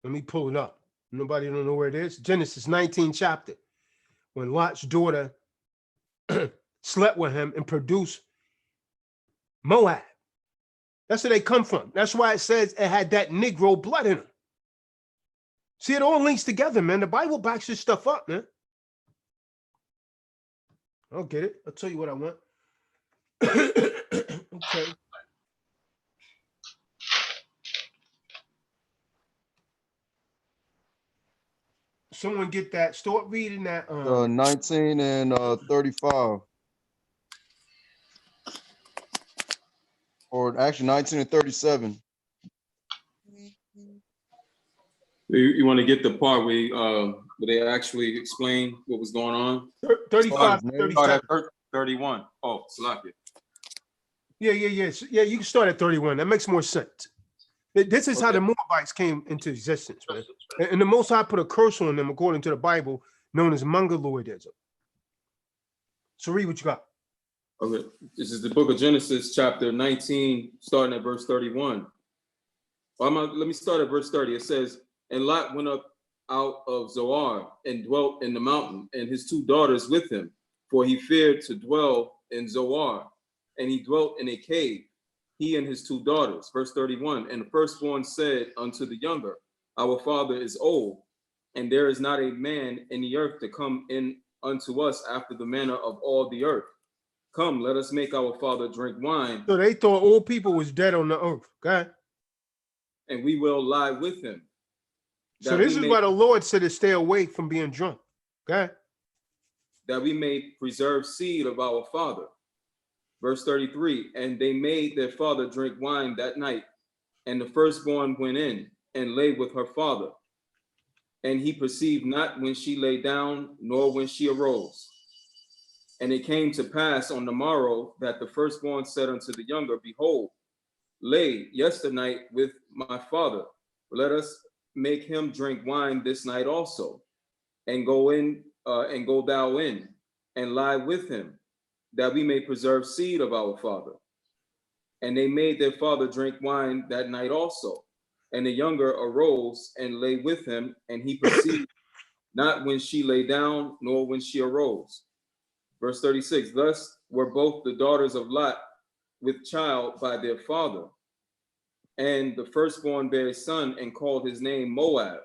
[SPEAKER 1] Let me pull it up. Nobody don't know where it is. Genesis 19th chapter. When Lot's daughter slept with him and produced Moab. That's where they come from. That's why it says it had that Negro blood in it. See, it all links together, man. The Bible backs this stuff up, man. I'll get it. I'll tell you what I want. Okay. Someone get that. Start reading that.
[SPEAKER 4] 19 and 35. Or actually 19 and 37.
[SPEAKER 3] You want to get the part where they actually explain what was going on?
[SPEAKER 1] 35,
[SPEAKER 3] Start at 31. Oh, Salakia.
[SPEAKER 1] Yeah. Yeah, you can start at 31. That makes more sense. This is how the Moabites came into existence, man. And the Most High put a curse on them, according to the Bible, known as Mongoloidism. So read what you got.
[SPEAKER 3] Okay, this is the book of Genesis, chapter 19, starting at verse 31. Let me start at verse 30. It says, and Lot went up out of Zoar and dwelt in the mountain, and his 2 daughters with him, for he feared to dwell in Zoar, and he dwelt in a cave, he and his 2 daughters. Verse 31, and the firstborn said unto the younger, our father is old, and there is not a man in the earth to come in unto us after the manner of all the earth. Come, let us make our father drink wine.
[SPEAKER 1] So they thought all people was dead on the earth. Okay.
[SPEAKER 3] And we will lie with him.
[SPEAKER 1] So this is why the Lord said to stay awake from being drunk. Okay.
[SPEAKER 3] That we may preserve seed of our father. Verse 33, and they made their father drink wine that night, and the firstborn went in and lay with her father. And he perceived not when she lay down, nor when she arose. And it came to pass on the morrow that the firstborn said unto the younger, behold, lay yesternight with my father. Let us make him drink wine this night also, and go in, and go thou in, and lie with him, that we may preserve seed of our father. And they made their father drink wine that night also. And the younger arose and lay with him, and he perceived not when she lay down, nor when she arose. Verse 36, thus were both the daughters of Lot with child by their father. And the firstborn bare a son and called his name Moab.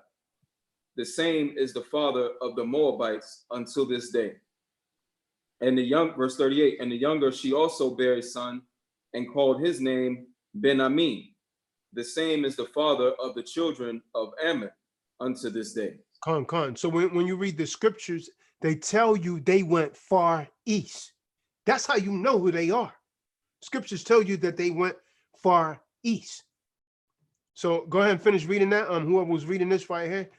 [SPEAKER 3] The same is the father of the Moabites until this day. And verse 38, and the younger she also bare a son and called his name Ben-Ami. The same is the father of the children of Ammon unto this day.
[SPEAKER 1] So when you read the scriptures, they tell you they went far east. That's how you know who they are. Scriptures tell you that they went far east. So go ahead and finish reading that. Whoever was reading this right here,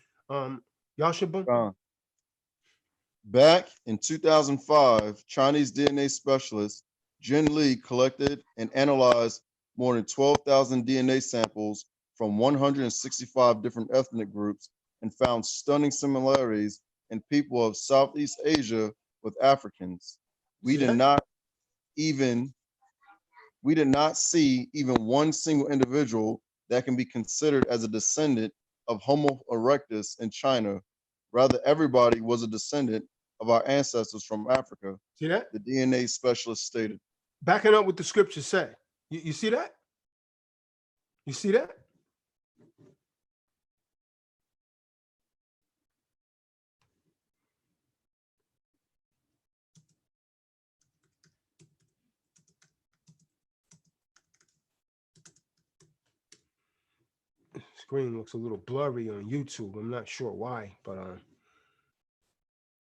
[SPEAKER 1] Yashaba.
[SPEAKER 4] Back in 2005, Chinese DNA specialist Jin Li collected and analyzed more than 12,000 DNA samples from 165 different ethnic groups and found stunning similarities in people of Southeast Asia with Africans. We did not see even one single individual that can be considered as a descendant of Homo erectus in China. Rather, everybody was a descendant of our ancestors from Africa.
[SPEAKER 1] See that?
[SPEAKER 4] The DNA specialist stated.
[SPEAKER 1] Backing up what the scriptures say. You see that? You see that? Screen looks a little blurry on YouTube. I'm not sure why, but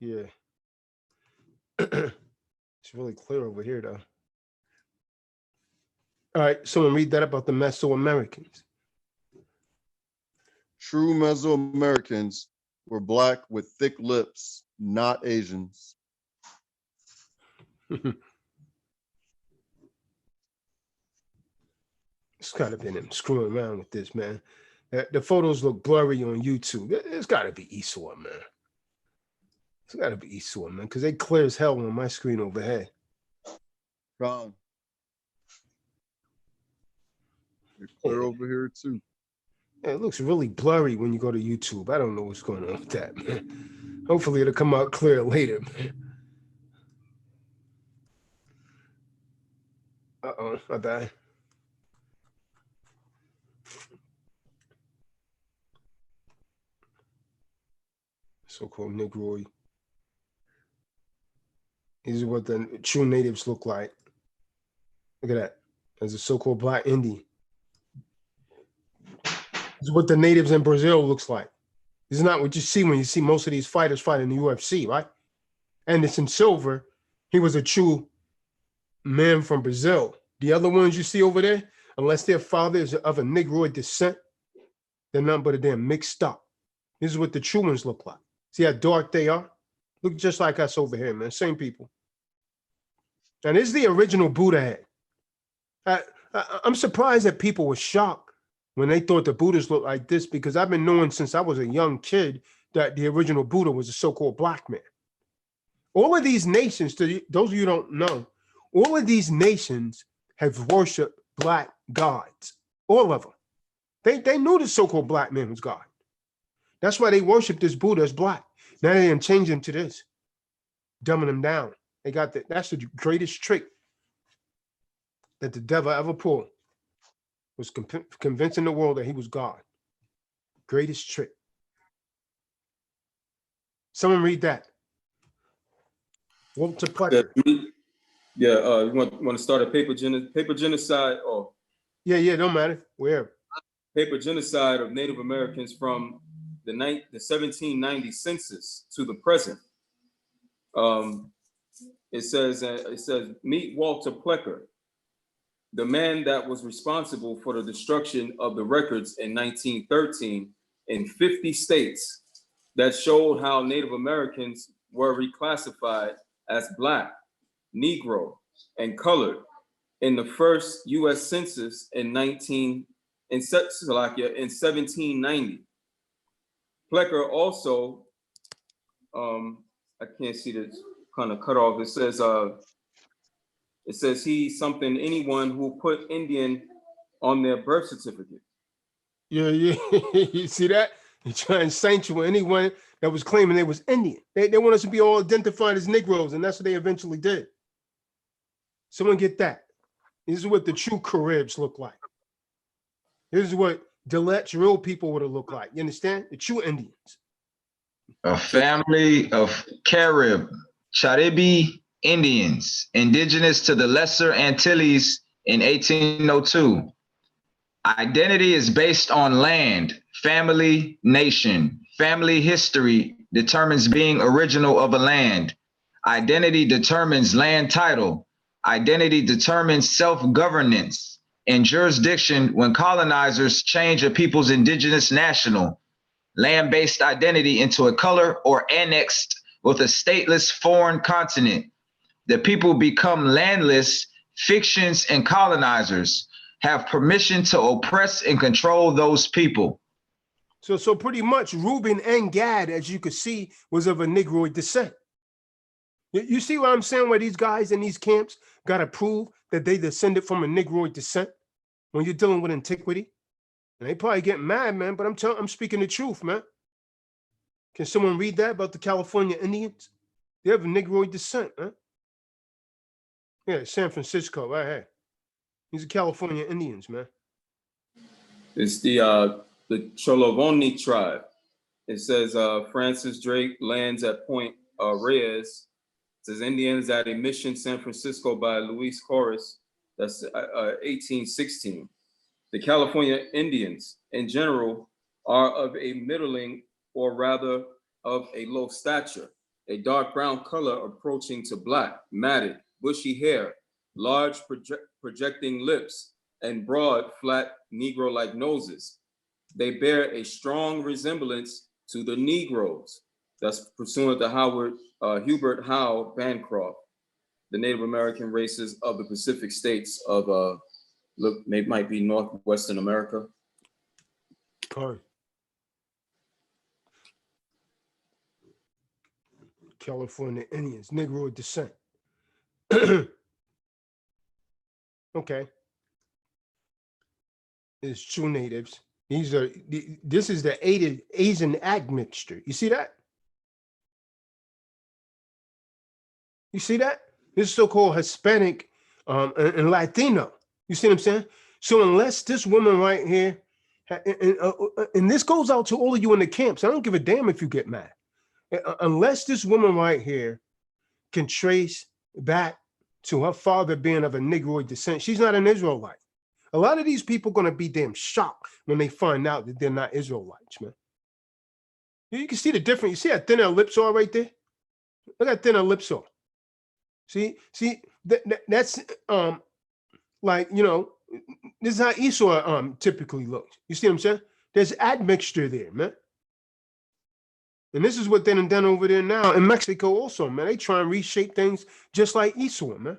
[SPEAKER 1] yeah. It's really clear over here though. All right, someone read that about the Mesoamericans.
[SPEAKER 4] True Mesoamericans were black with thick lips, not Asians.
[SPEAKER 1] It's gotta be them screwing around with this, man. The photos look blurry on YouTube. It's gotta be Esau, man. It's gotta be Esau, man, because they clear as hell on my screen overhead.
[SPEAKER 4] Gone. They're clear over here too.
[SPEAKER 1] Yeah, it looks really blurry when you go to YouTube. I don't know what's going on with that, man. Hopefully it'll come out clear later, man. Uh-oh, my bad. So-called Negroid. These are what the true natives look like. Look at that. There's a so-called Black Indian. This is what the natives in Brazil looks like. This is not what you see when you see most of these fighters fight in the UFC, right? And it's in silver. He was a true man from Brazil. The other ones you see over there, unless their father is of a Negroid descent, they're nothing but a damn mixed up. This is what the true ones look like. See how dark they are? Look just like us over here, man. Same people. And this is the original Buddha head. I'm surprised that people were shocked when they thought the Buddhas looked like this, because I've been knowing since I was a young kid that the original Buddha was a so-called black man. All of these nations, to those of you who don't know, all of these nations have worshiped black gods. All of them. They knew the so-called black man was God. That's why they worship this Buddha as black. Now they didn't change him to this, dumbing him down. They got that. That's the greatest trick that the devil ever pulled, was convincing the world that he was God. Greatest trick. Someone read that. Walter Plecker.
[SPEAKER 3] Yeah, you want to start a paper genocide or
[SPEAKER 1] Yeah, don't matter. Wherever.
[SPEAKER 3] paper genocide of Native Americans from the 1790 census to the present. It says meet Walter Plecker, the man that was responsible for the destruction of the records in 1913 in 50 states that showed how Native Americans were reclassified as Black, Negro, and colored in the first U.S. census in 1790. Plecker also, I can't see this kind of cut off. It says he's something, anyone who put Indian on their birth certificate.
[SPEAKER 1] Yeah. You see that? They try and sanctuary anyone that was claiming they was Indian. They want us to be all identified as Negroes, and that's what they eventually did. Someone get that. This is what the true Caribs look like. This is what Delette's real people would have looked like. You understand? The true Indians.
[SPEAKER 5] A family of Carib, Charibi Indians, indigenous to the Lesser Antilles in 1802. Identity is based on land, family, nation. Family history determines being original of a land. Identity determines land title. Identity determines self-governance and jurisdiction when colonizers change a people's indigenous national, land-based identity into a color or annexed with a stateless foreign continent. The people become landless, fictions and colonizers have permission to oppress and control those people.
[SPEAKER 1] So pretty much Reuben and Gad, as you could see, was of a Negroid descent. You see what I'm saying, where these guys in these camps got to prove that they descended from a Negroid descent when you're dealing with antiquity? And they probably get mad, man, but I'm speaking the truth, man. Can someone read that about the California Indians? They have a Negroid descent, man. Yeah, San Francisco, right here. These are California Indians, man.
[SPEAKER 3] It's the Cholovony tribe. It says Francis Drake lands at Point Reyes. It says Indians at a mission San Francisco by Luis Corres. That's 1816. The California Indians in general are of a middling or rather of a low stature, a dark brown color approaching to black, matted, bushy hair, large projecting lips, and broad, flat Negro-like noses. They bear a strong resemblance to the Negroes. That's pursuant to Hubert Howe Bancroft, the Native American races of the Pacific states of, it might be Northwestern America.
[SPEAKER 1] All right. California Indians, Negro descent. Okay. It's true natives. This is the Asian admixture. You see that? You see that? This is so-called Hispanic and Latino. You see what I'm saying? So unless this woman right here, and this goes out to all of you in the camps, I don't give a damn if you get mad. Unless this woman right here can trace back to her father being of a Negroid descent, she's not an Israelite. A lot of these people are going to be damn shocked when they find out that they're not Israelites, man. You can see the difference. You see how thin her lips are right there? Look how thin her lips are. See, that's like, you know, this is how Esau typically looks. You see what I'm saying? There's admixture there, man. And this is what they've done over there now in Mexico also, man. They try and reshape things just like Esau, man.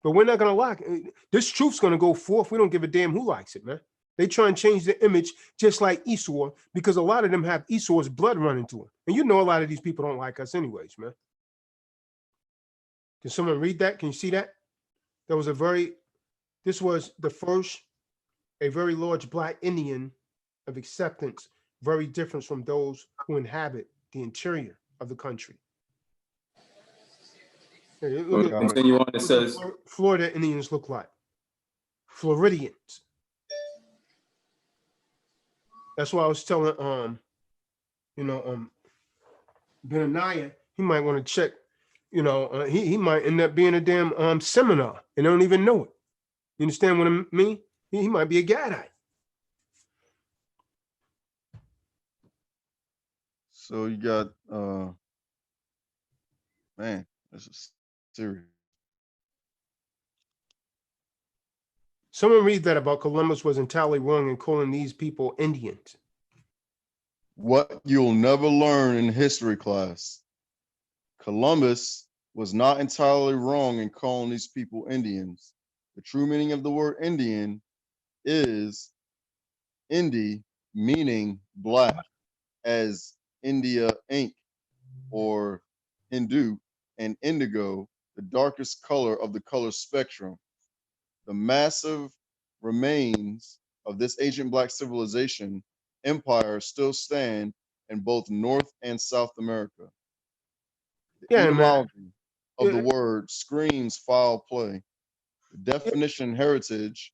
[SPEAKER 1] But we're not gonna like this truth's gonna go forth. We don't give a damn who likes it, man. They try and change the image just like Esau because a lot of them have Esau's blood running through them. And you know a lot of these people don't like us anyways, man. Can someone read that? Can you see that? This was the first, a very large Black Indian of acceptance very different from those who inhabit the interior of the country. Hey, look at
[SPEAKER 3] Continue on. It says,
[SPEAKER 1] Florida Indians look like. Floridians. That's why I was telling Benaniah, he might want to check, he might end up being a damn seminar and don't even know it. You understand what I mean? He might be a Gadite.
[SPEAKER 4] So you got man, this is serious.
[SPEAKER 1] Someone read that about Columbus was entirely wrong in calling these people Indians.
[SPEAKER 4] What you'll never learn in history class. Columbus was not entirely wrong in calling these people Indians. The true meaning of the word Indian is Indi, meaning black, as India ink or Hindu, and indigo, the darkest color of the color spectrum. The massive remains of this ancient black civilization empire still stand in both North and South America. The etymology of the word screams foul play. The definition heritage,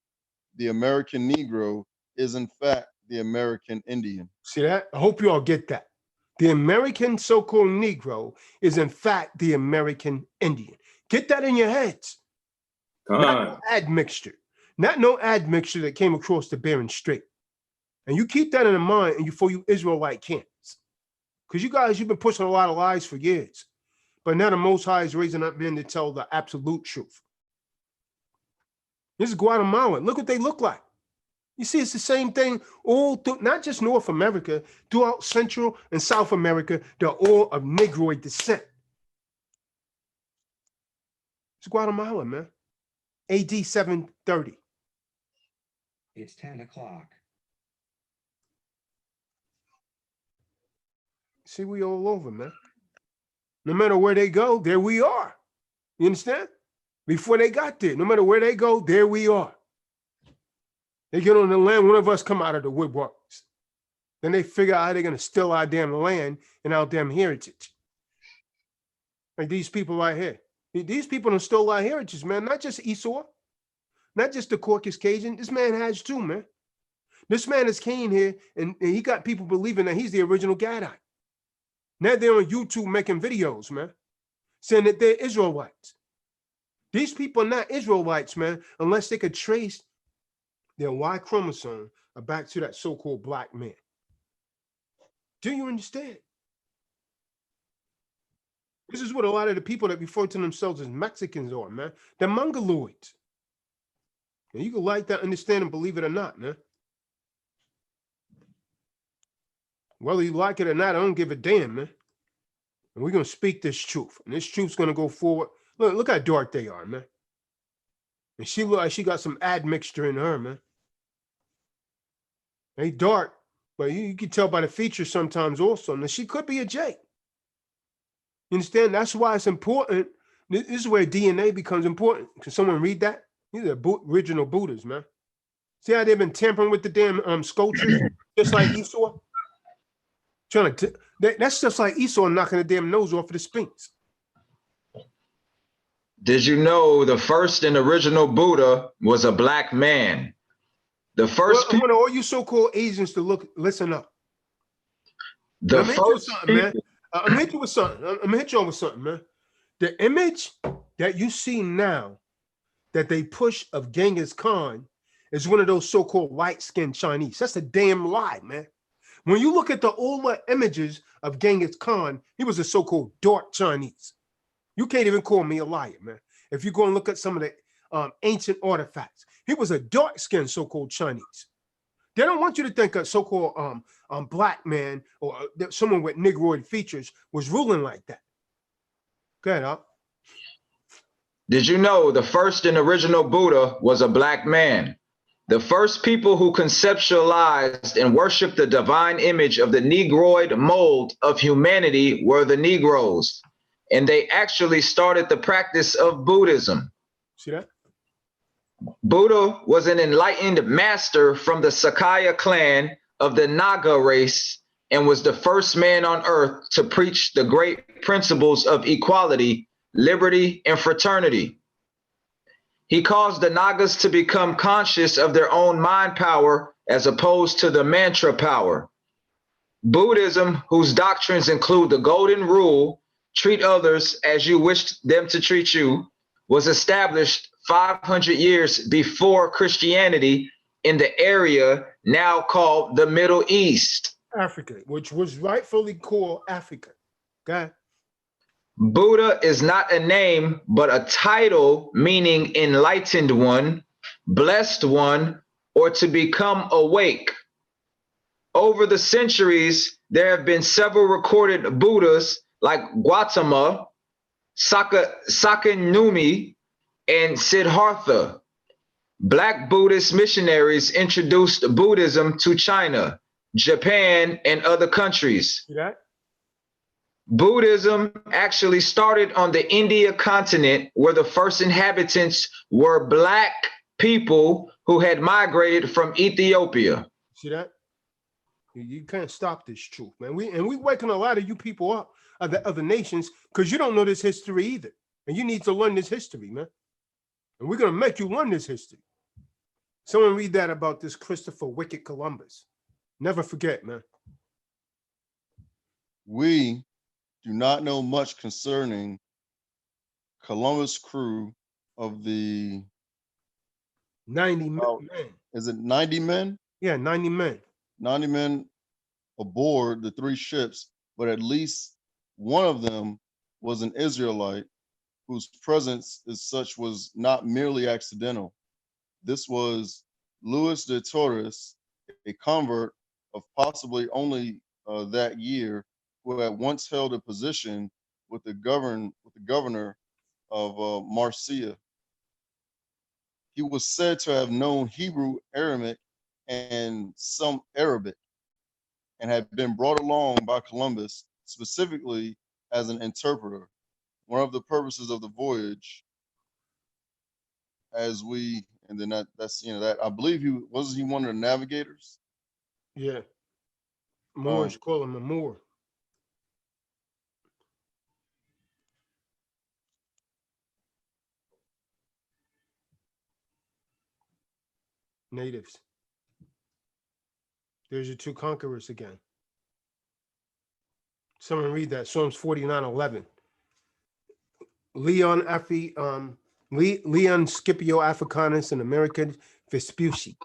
[SPEAKER 4] the American Negro, is in fact the American Indian.
[SPEAKER 1] See that? I hope you all get that. The American so-called Negro is in fact the American Indian. Get that in your heads. Not no admixture. Not no admixture that came across the Bering Strait. And you keep that in mind and before you Israelite camps. Because you guys, you've been pushing a lot of lies for years. But now the Most High is raising up men to tell the absolute truth. This is Guatemala. Look what they look like. You see, it's the same thing all through, not just North America, throughout Central and South America, they're all of Negroid descent. It's Guatemala, man. AD 730.
[SPEAKER 6] It's 10 o'clock.
[SPEAKER 1] See, we all over, man. No matter where they go, there we are. You understand? Before they got there, no matter where they go, there we are. They get on the land, one of us come out of the woodworks. Then they figure out how they're going to steal our damn land and our damn heritage. Like these people right here. These people don't steal our heritage, man. Not just Esau, not just the Caucasian. This man has too, man. This man is came here and he got people believing that he's the original Gadite. Now they're on YouTube making videos, man, saying that they're Israelites. These people are not Israelites, man, unless they could trace their Y chromosome back to that so-called black man. Do you understand? This is what a lot of the people that refer to themselves as Mexicans are, man. They're Mongoloids. And you can like that, understand, and believe it or not, man. Whether you like it or not, I don't give a damn, man. And we're going to speak this truth. And this truth's going to go forward. Look how dark they are, man. And she look like she got some admixture in her, man. They dark, but you can tell by the features sometimes also. Now, she could be a J. You understand? That's why it's important. This is where DNA becomes important. Can someone read that? These are original Buddhas, man. See how they've been tampering with the damn sculptures, just like Esau? That's just like Esau knocking the damn nose off of the Sphinx.
[SPEAKER 5] Did you know the first and original Buddha was a black man? The first
[SPEAKER 1] I want all you so-called Asians to listen up.
[SPEAKER 5] The first
[SPEAKER 1] man. I'm gonna hit you with something. I'm gonna hit you with something, man. The image that you see now that they push of Genghis Khan is one of those so-called light-skinned Chinese. That's a damn lie, man. When you look at the older images of Genghis Khan, he was a so-called dark Chinese. You can't even call me a liar, man. If you go and look at some of the ancient artifacts, he was a dark-skinned so-called Chinese. They don't want you to think a so-called black man or someone with Negroid features was ruling like that. Go ahead, Hop.
[SPEAKER 5] Did you know the first and original Buddha was a black man? The first people who conceptualized and worshiped the divine image of the Negroid mold of humanity were the Negroes, and they actually started the practice of Buddhism.
[SPEAKER 1] See that?
[SPEAKER 5] Buddha was an enlightened master from the Sakya clan of the Naga race and was the first man on earth to preach the great principles of equality, liberty, and fraternity. He caused the Nagas to become conscious of their own mind power as opposed to the mantra power. Buddhism, whose doctrines include the golden rule, treat others as you wish them to treat you, was established 500 years before Christianity in the area now called the Middle East.
[SPEAKER 1] Africa, which was rightfully called Africa. Okay.
[SPEAKER 5] Buddha is not a name, but a title meaning enlightened one, blessed one, or to become awake. Over the centuries, there have been several recorded Buddhas like Gautama, Sakyamuni, and Siddhartha. Black Buddhist missionaries introduced Buddhism to China, Japan, and other countries.
[SPEAKER 1] See that?
[SPEAKER 5] Buddhism actually started on the India continent, where the first inhabitants were Black people who had migrated from Ethiopia.
[SPEAKER 1] See that? You can't stop this truth, man. We waking a lot of you people up, of the other nations, because you don't know this history either. And you need to learn this history, man. And we're going to make you learn this history. Someone read that about this Christopher Wicked Columbus. Never forget, man.
[SPEAKER 4] We do not know much concerning Columbus' crew of the
[SPEAKER 1] 90 men.
[SPEAKER 4] Is it 90 men?
[SPEAKER 1] Yeah, 90 men.
[SPEAKER 4] 90 men aboard the 3 ships, but at least one of them was an Israelite whose presence as such was not merely accidental. This was Luis de Torres, a convert of possibly only that year, who had once held a position with the governor of Marcia. He was said to have known Hebrew, Aramaic, and some Arabic, and had been brought along by Columbus specifically as an interpreter. One of the purposes of the voyage, and then that's that I believe he one of the navigators.
[SPEAKER 1] Yeah. Moors call him a Moor. Natives. There's your 2 conquerors again. Someone read that, Psalms 49:11. Leon Scipio Africanus and American Vespucci.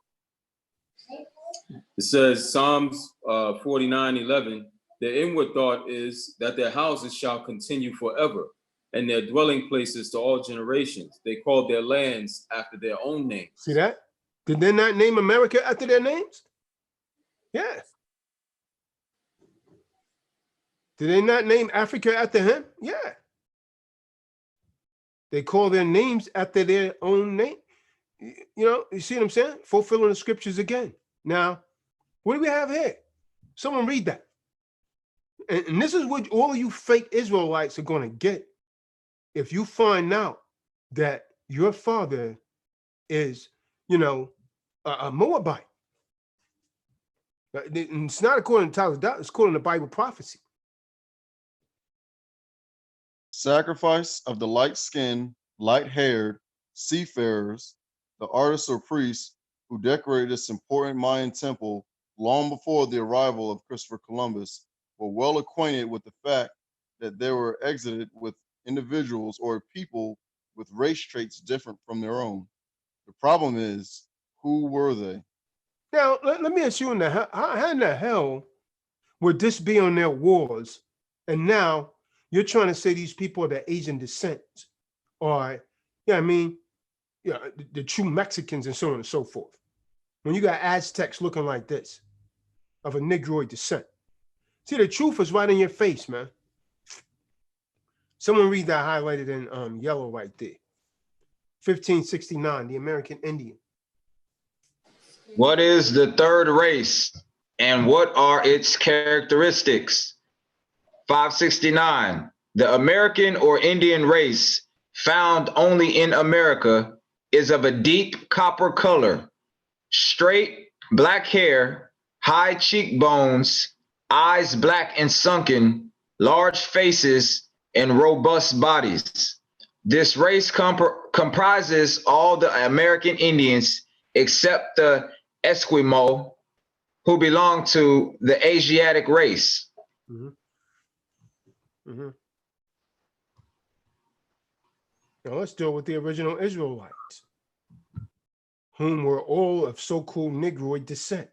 [SPEAKER 3] It says Psalms 49:11, their inward thought is that their houses shall continue forever, and their dwelling places to all generations. They called their lands after their own names.
[SPEAKER 1] See that? Did they not name America after their names? Yeah. Did they not name Africa after him? Yeah. They call their names after their own name. You see what I'm saying? Fulfilling the scriptures again. Now, what do we have here? Someone read that. And this is what all of you fake Israelites are going to get if you find out that your father is, a Moabite. It's not according to Talmud, it's according to Bible prophecy.
[SPEAKER 4] Sacrifice of the light-skinned, light-haired seafarers, the artists or priests who decorated this important Mayan temple long before the arrival of Christopher Columbus, were well acquainted with the fact that they were exited with individuals or people with race traits different from their own. The problem is, who were they?
[SPEAKER 1] Now, let me ask you, how in the hell would this be on their walls? And now you're trying to say these people are the Asian descent, or, the true Mexicans and so on and so forth. When you got Aztecs looking like this, of a Negroid descent. See, the truth is right in your face, man. Someone read that highlighted in yellow right there. 1569, the American Indian.
[SPEAKER 5] What is the third race and what are its characteristics? 569, the American or Indian race found only in America is of a deep copper color, straight black hair, high cheekbones, eyes black and sunken, large faces, and robust bodies. This race comprises all the American Indians except the Esquimaux, who belong to the Asiatic race.
[SPEAKER 1] Mm-hmm. Mm-hmm. Now let's deal with the original Israelites, whom were all of so-called Negroid descent.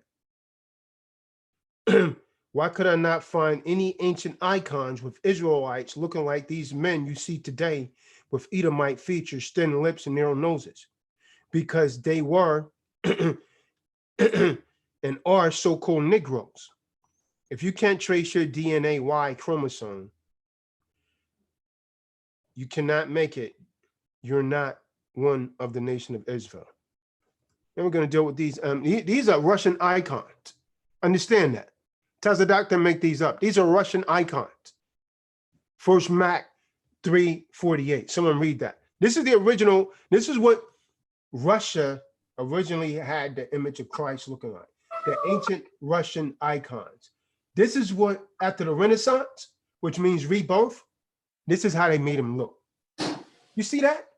[SPEAKER 1] Why could I not find any ancient icons with Israelites looking like these men you see today with Edomite features, thin lips, and narrow noses? Because they were and are so-called Negroes. If you can't trace your DNA Y chromosome, you cannot make it. You're not one of the nation of Israel. And we're going to deal with these. These are Russian icons. Understand that. Tazadok didn't make these up. These are Russian icons. First Mac 348. Someone read that. This is the original. This is what Russia originally had the image of Christ looking like. The ancient Russian icons. This is what, after the Renaissance, which means rebirth, this is how they made him look. You see that?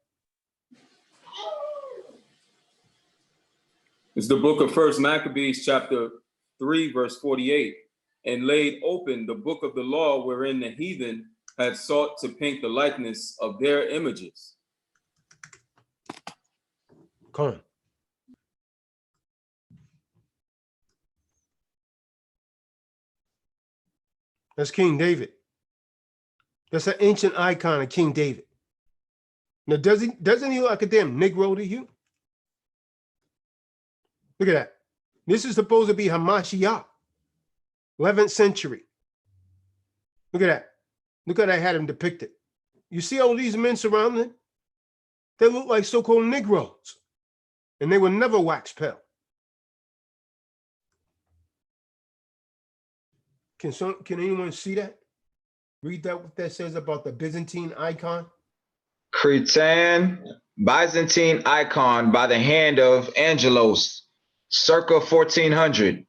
[SPEAKER 3] It's the book of First Maccabees, chapter 3, verse 48. And laid open the book of the law wherein the heathen had sought to paint the likeness of their images.
[SPEAKER 1] Come on. That's King David. That's an ancient icon of King David. Now, doesn't he look like a damn Negro to you? Look at that. This is supposed to be Hamashiach, 11th century. Look at that. Look how they had him depicted. You see all these men surrounding him? They look like so-called Negroes, and they will never wax pale. Can anyone see that? Read that, what that says about the Byzantine icon.
[SPEAKER 5] Cretan Byzantine icon by the hand of Angelos, circa 1400.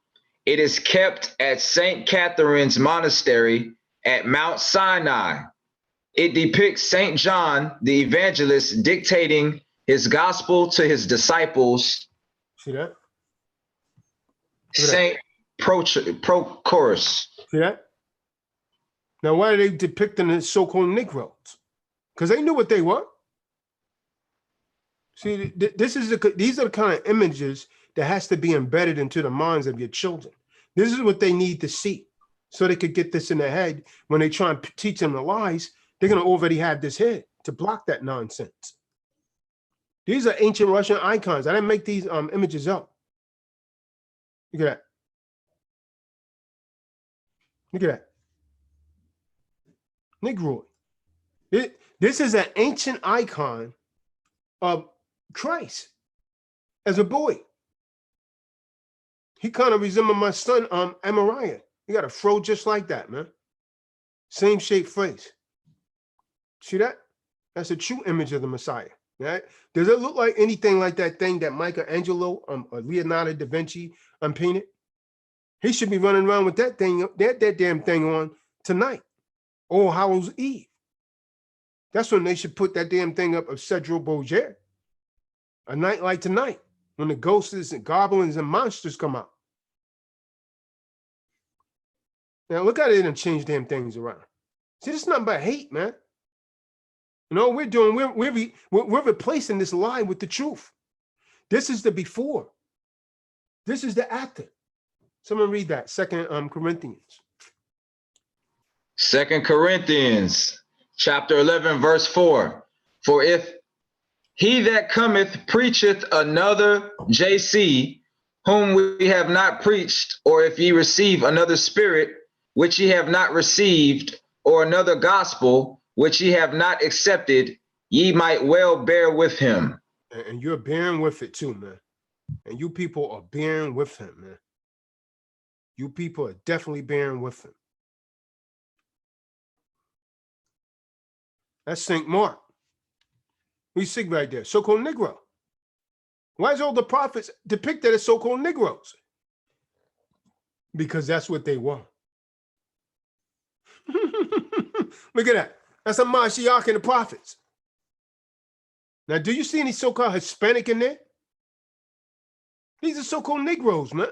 [SPEAKER 5] It is kept at St. Catherine's Monastery at Mount Sinai. It depicts St. John the Evangelist dictating his gospel to his disciples.
[SPEAKER 1] See that?
[SPEAKER 5] St. Prochorus.
[SPEAKER 1] See that? Now, why are they depicting the so-called Negroes? Because they knew what they were. See, these are the kind of images that has to be embedded into the minds of your children. This is what they need to see so they could get this in their head. When they try and teach them the lies, they're going to already have this head to block that nonsense. These are ancient Russian icons. I didn't make these images up. Look at that. Look at that. Negroid. This is an ancient icon of Christ as a boy. He kind of resembled my son, Amariah. He got a fro just like that, man. Same shaped face. See that? That's a true image of the Messiah. Right? Does it look like anything like that thing that Michelangelo or Leonardo da Vinci painted? He should be running around with that thing, that damn thing on tonight. All Hallows Eve. That's when they should put that damn thing up of Cedric Bourget. A night like tonight, when the ghosts and goblins and monsters come out. Now look how they done change damn things around. See, this is nothing but hate, man. You know what we're doing? We're replacing this lie with the truth. This is the before. This is the after. Someone read that. 2 Corinthians.
[SPEAKER 5] 2 Corinthians chapter 11, verse 4. For if he that cometh preacheth another JC, whom we have not preached, or if ye receive another spirit, which ye have not received, or another gospel, which ye have not accepted, ye might well bear with him.
[SPEAKER 1] And you're bearing with it too, man. And you people are bearing with him, man. You people are definitely bearing with him. That's St. Mark. We see right there, so-called Negro. Why is all the prophets depicted as so-called Negroes? because that's what they want. Look at that. That's a Mashiach and the prophets. Now, do you see any so-called Hispanic in there? These are so-called Negroes, man.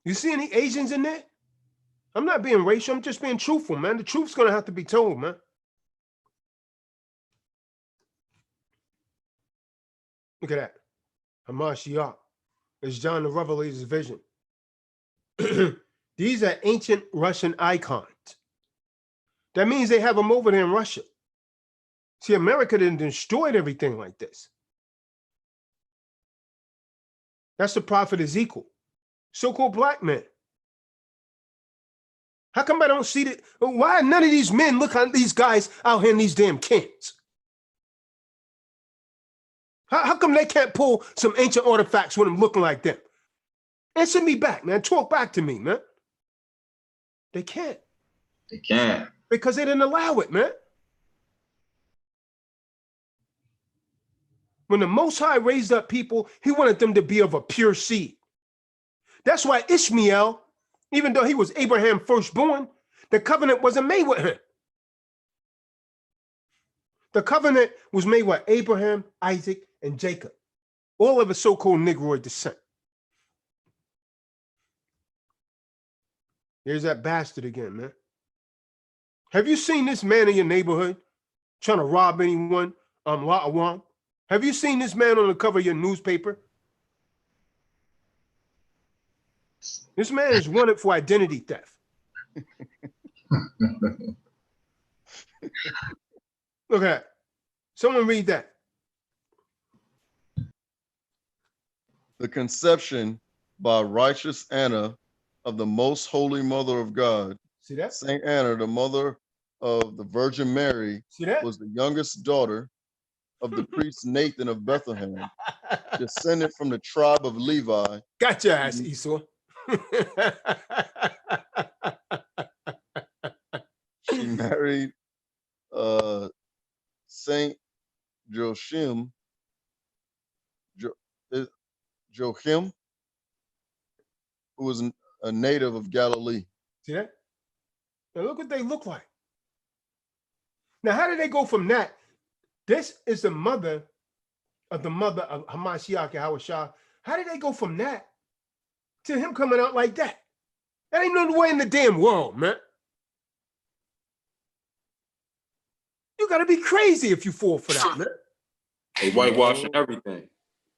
[SPEAKER 1] You see any Asians in there? I'm not being racial. I'm just being truthful, man. The truth's going to have to be told, man. Look at that. Hamashiach. It's John the Revelator's vision. These are ancient Russian icons. That means they have them over there in Russia. See, America didn't destroy everything like this. That's the prophet Ezekiel, so-called black man. How come I don't see that? Why none of these men look at these guys out here in these damn camps? How come they can't pull some ancient artifacts with them looking like them? Answer me back, man. Talk back to me, man. They can't.
[SPEAKER 5] They can't.
[SPEAKER 1] Because they didn't allow it, man. When the Most High raised up people, he wanted them to be of a pure seed. That's why Ishmael, even though he was Abraham's firstborn, the covenant wasn't made with him. The covenant was made with Abraham, Isaac, and Jacob, all of a so-called Negroid descent. There's that bastard again, man. Have you seen this man in your neighborhood trying to rob anyone? La'awam? Have you seen this man on the cover of your newspaper? This man is wanted for identity theft. Look at that. Someone read that.
[SPEAKER 4] The conception by righteous Anna of the most holy mother of God.
[SPEAKER 1] See that?
[SPEAKER 4] Saint Anna, the mother of the Virgin Mary,
[SPEAKER 1] See that?
[SPEAKER 4] was the youngest daughter of the priest Nathan of Bethlehem, descended from the tribe of Levi.
[SPEAKER 1] Got your ass, Esau.
[SPEAKER 4] She married Saint Joachim, who was a native of Galilee.
[SPEAKER 1] See that? Now look what they look like. Now, how did they go from that? This is the mother of Hamashiach Yahushua. How did they go from that to him coming out like that? That ain't no way in the damn world, man. You gotta be crazy if you fall for that, man.
[SPEAKER 3] They whitewashing everything.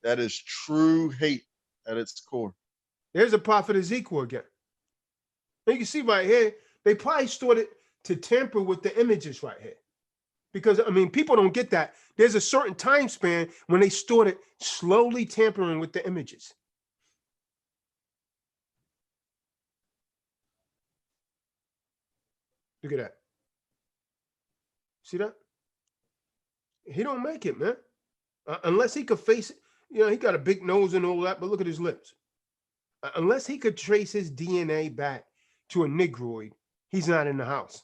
[SPEAKER 4] That is true hate at its core.
[SPEAKER 1] There's a prophet Ezekiel again. And you can see right here, they probably started to tamper with the images right here. Because, I mean, people don't get that. There's a certain time span when they started slowly tampering with the images. Look at that. See that? He don't make it, man. Unless he could face it. You know, he got a big nose and all that, but look at his lips. Unless he could trace his DNA back to a Negroid, he's not in the house.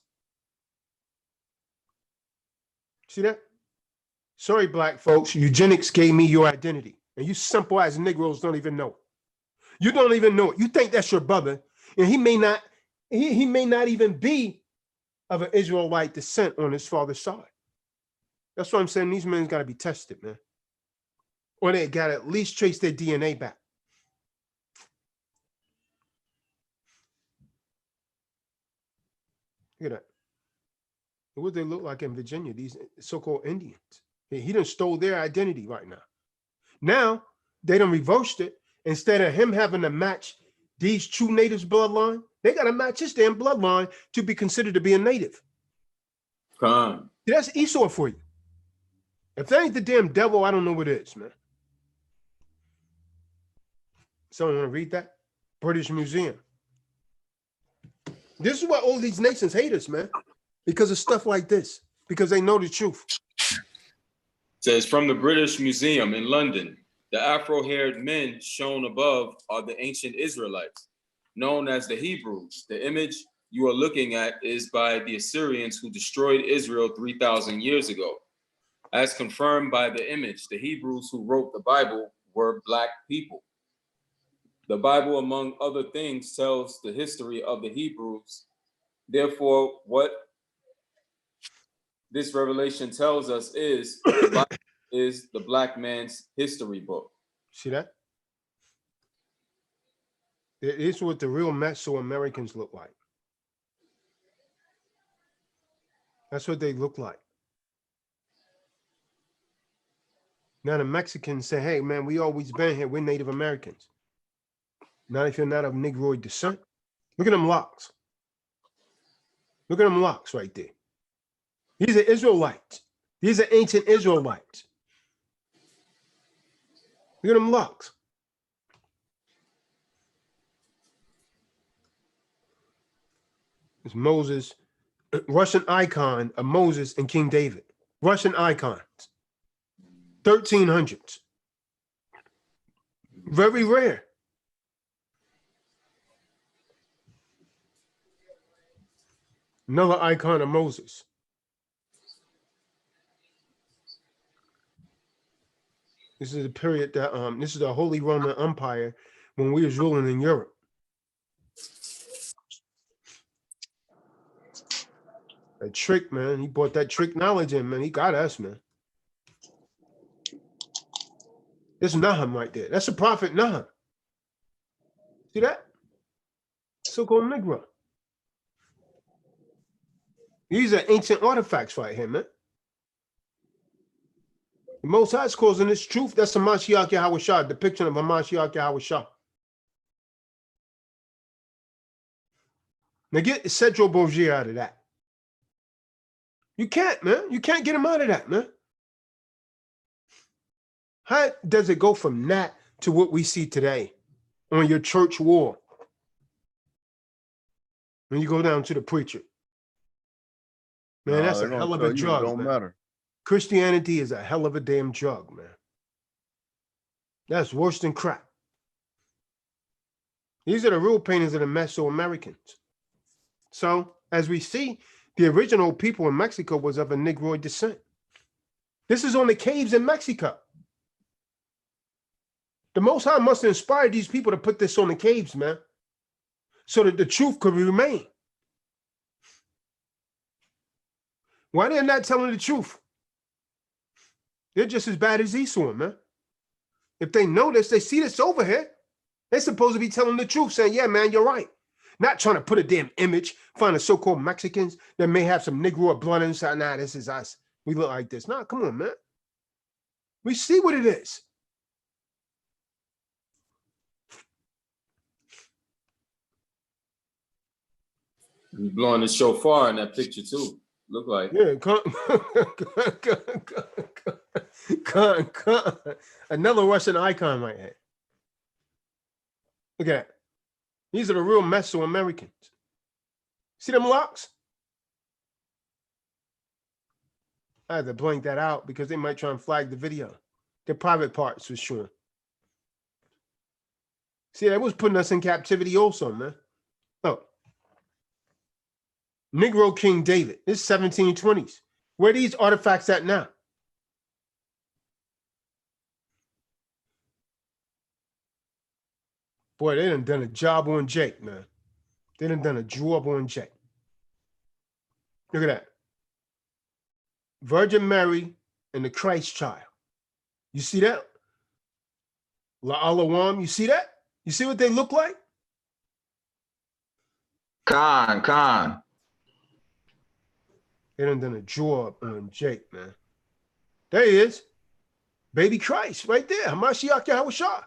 [SPEAKER 1] See that? Sorry, black folks, eugenics gave me your identity. And you simple as Negroes don't even know it. You don't even know it. You think that's your brother, and he may not even be of an Israelite descent on his father's side. That's what I'm saying. These men got to be tested, man. Or they got to at least trace their DNA back. Look at that. What they look like in Virginia, these so-called Indians. He done stole their identity right now. Now, they done reversed it. Instead of him having to match these true natives' bloodline, they got to match his damn bloodline to be considered to be a native.
[SPEAKER 3] Come.
[SPEAKER 1] That's Esau for you. If that ain't the damn devil, I don't know what it is, man. Someone want to read that? British Museum. This is why all these nations hate us, man. Because of stuff like this. Because they know the truth.
[SPEAKER 3] It says, from the British Museum in London, the Afro-haired men shown above are the ancient Israelites, known as the Hebrews. The image you are looking at is by the Assyrians who destroyed Israel 3,000 years ago. As confirmed by the image, the Hebrews who wrote the Bible were Black people. The Bible, among other things, tells the history of the Hebrews. Therefore, what this revelation tells us is the Bible is the Black man's history book.
[SPEAKER 1] See that? It is what the real Mesoamericans look like. That's what they look like. Now the Mexicans say, hey, man, we always been here. We're Native Americans. Not if you're not of Negroid descent. Look at them locks. Look at them locks right there. These are Israelites. These are ancient Israelites. Look at them locks. It's Moses, Russian icon of Moses and King David. Russian icons. 1300s. Very rare. Another icon of Moses. This is the period that this is the Holy Roman Empire when we was ruling in Europe. That trick, man. He brought that trick knowledge in, man. He got us, man. This is Nahum right there. That's the prophet Nahum. See that? So-called Negro. These are ancient artifacts right here, man. The Most High is causing this truth. That's the Mashiach Yahushua, depiction of a Mashiach Yahushua. Now get Cedro Borgia out of that. You can't, man. You can't get him out of that, man. How does it go from that to what we see today on your church wall? When you go down to the preacher. Man, that's a hell of a drug. Don't matter. Christianity is a hell of a damn drug, man. That's worse than crack. These are the real paintings of the Mesoamericans. So, as we see, the original people in Mexico was of a Negroid descent. This is on the caves in Mexico. The Most High must have inspired these people to put this on the caves, man, so that the truth could remain. Why they're not telling the truth? They're just as bad as Esau, man. If they know this, they see this over here, they're supposed to be telling the truth, saying, yeah, man, you're right. Not trying to put a damn image, find the so-called Mexicans that may have some Negro blood inside. Nah, this is us. We look like this. Nah, come on, man. We see what it is.
[SPEAKER 3] He's blowing the shofar in that picture too. Look like.
[SPEAKER 1] Yeah, another Russian icon right here. Look at that. These are the real Mesoamericans. See them locks? I had to blank that out because they might try and flag the video. Their private parts for sure. See, that was putting us in captivity also, man. Oh. Negro King David. This is 1720s. Where are these artifacts at now? Boy, they done a job on Jake, man. They done a job on Jake. Look at that. Virgin Mary and the Christ child. You see that? La'alawam, you see that? You see what they look like?
[SPEAKER 5] Khan.
[SPEAKER 1] They done a job on Jake, man. There he is. Baby Christ right there. Hamashiach Yahushua.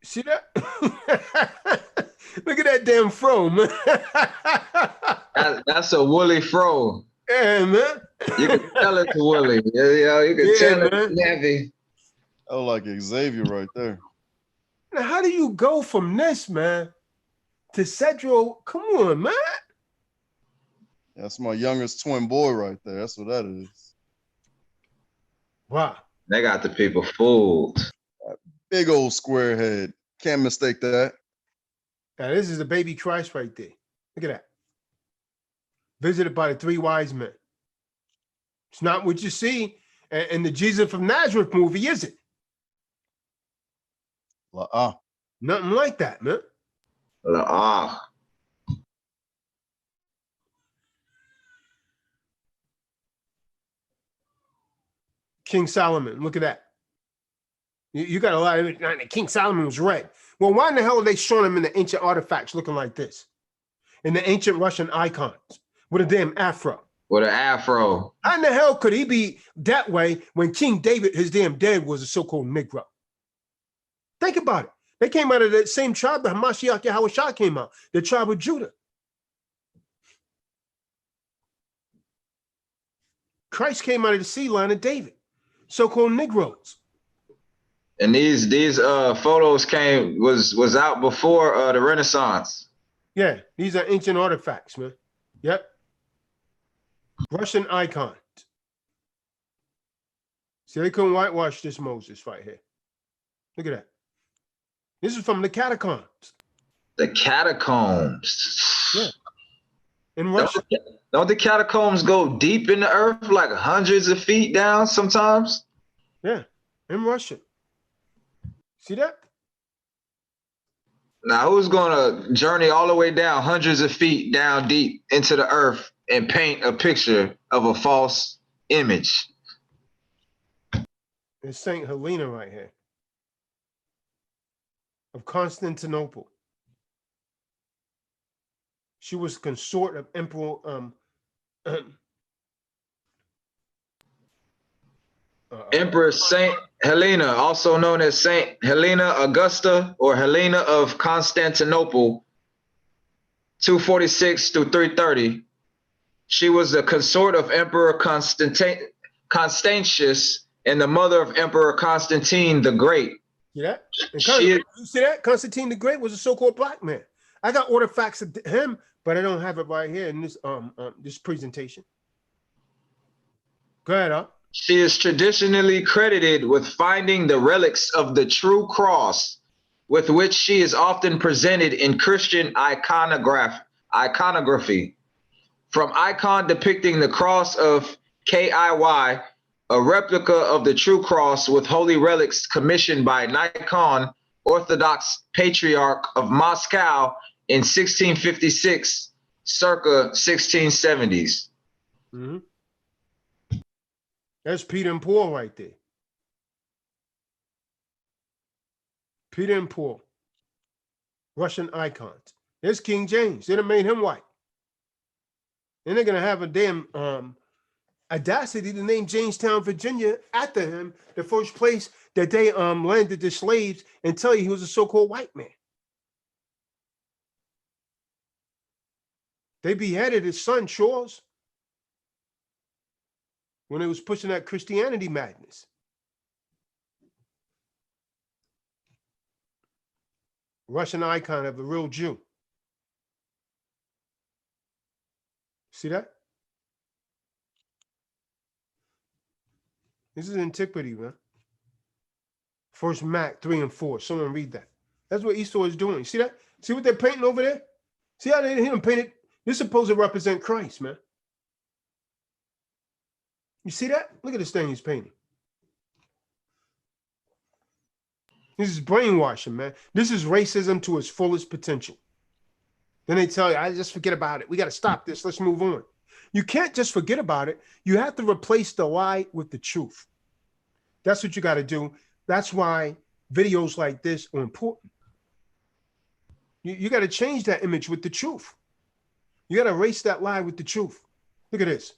[SPEAKER 1] See that? Look at that damn fro, man.
[SPEAKER 5] That's a woolly fro.
[SPEAKER 1] Yeah, man.
[SPEAKER 5] You can tell it's woolly. You can tell it's heavy.
[SPEAKER 4] Oh, like Xavier right there.
[SPEAKER 1] Now, how do you go from this, man, to Cedro? Come on, man.
[SPEAKER 4] That's my youngest twin boy right there. That's what that is.
[SPEAKER 1] Wow.
[SPEAKER 5] They got the people fooled.
[SPEAKER 4] Big old square head. Can't mistake that.
[SPEAKER 1] Now, this is the baby Christ right there. Look at that. Visited by the three wise men. It's not what you see And the Jesus from Nazareth movie, is it? Nothing like that, man. King Solomon, look at that. You got a lot of it. King Solomon was red. Well, why in the hell are they showing him in the ancient artifacts looking like this? In the ancient Russian icons with a damn afro.
[SPEAKER 5] With an afro.
[SPEAKER 1] How in the hell could he be that way when King David, his damn dad, was a so-called Negro? Think about it. They came out of the same tribe that Hamashiach Yahushua came out, the tribe of Judah. Christ came out of the seed line of David, so-called Negroes.
[SPEAKER 5] And these photos was out before the Renaissance.
[SPEAKER 1] Yeah, these are ancient artifacts, man. Yep. Russian icons. See, they couldn't whitewash this Moses right here. Look at that. This is from the catacombs.
[SPEAKER 5] The catacombs.
[SPEAKER 1] Yeah. In Russia.
[SPEAKER 5] Don't the catacombs go deep in the earth, like hundreds of feet down sometimes?
[SPEAKER 1] Yeah, in Russia. See that?
[SPEAKER 5] Now, who's going to journey all the way down hundreds of feet down deep into the earth and paint a picture of a false image?
[SPEAKER 1] It's Saint Helena right here of Constantinople. She was consort of Emperor
[SPEAKER 5] Empress Saint Helena, also known as Saint Helena Augusta or Helena of Constantinople, 246 through 330. She was the consort of Emperor Constantius and the mother of Emperor Constantine the Great.
[SPEAKER 1] Yeah, you see that? Constantine the Great was a so-called black man. I got artifacts of him, but I don't have it right here in this this presentation. Go ahead, huh?
[SPEAKER 5] She is traditionally credited with finding the relics of the true cross, with which she is often presented in Christian iconography. From icon depicting the cross of KIY, a replica of the true cross with holy relics commissioned by Nikon, Orthodox Patriarch of Moscow in 1656, circa 1670s.
[SPEAKER 1] Mm-hmm. That's Peter and Paul right there. Peter and Paul, Russian icons. There's King James. They done made him white. And they're going to have a damn audacity to name Jamestown, Virginia after him, the first place that they landed the slaves, and tell you he was a so-called white man. They beheaded his son, Charles, when they was pushing that Christianity madness. Russian icon of a real Jew. See that? This is Antiquity, man. First Mac 3 and 4. Someone read that. That's what Esau is doing. See that? See what they're painting over there? See how they didn't paint it? This is supposed to represent Christ, man. You see that? Look at this thing he's painting. This is brainwashing, man. This is racism to its fullest potential. Then they tell you, I just forget about it. We got to stop this. Let's move on. You can't just forget about it. You have to replace the lie with the truth. That's what you got to do. That's why videos like this are important. You got to change that image with the truth. You got to erase that lie with the truth. Look at this.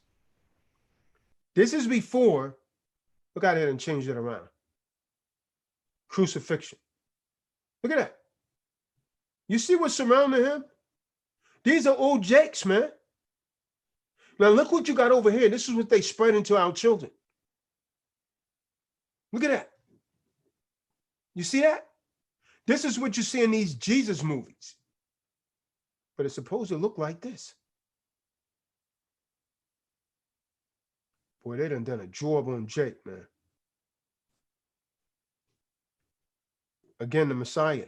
[SPEAKER 1] This is before, look out here and change it around. Crucifixion. Look at that. You see what's surrounding him? These are old jakes, man. Now look what you got over here. This is what they spread into our children. Look at that. You see that? This is what you see in these Jesus movies. But it's supposed to look like this. Boy, they done a job on Jake, man. Again, the Messiah.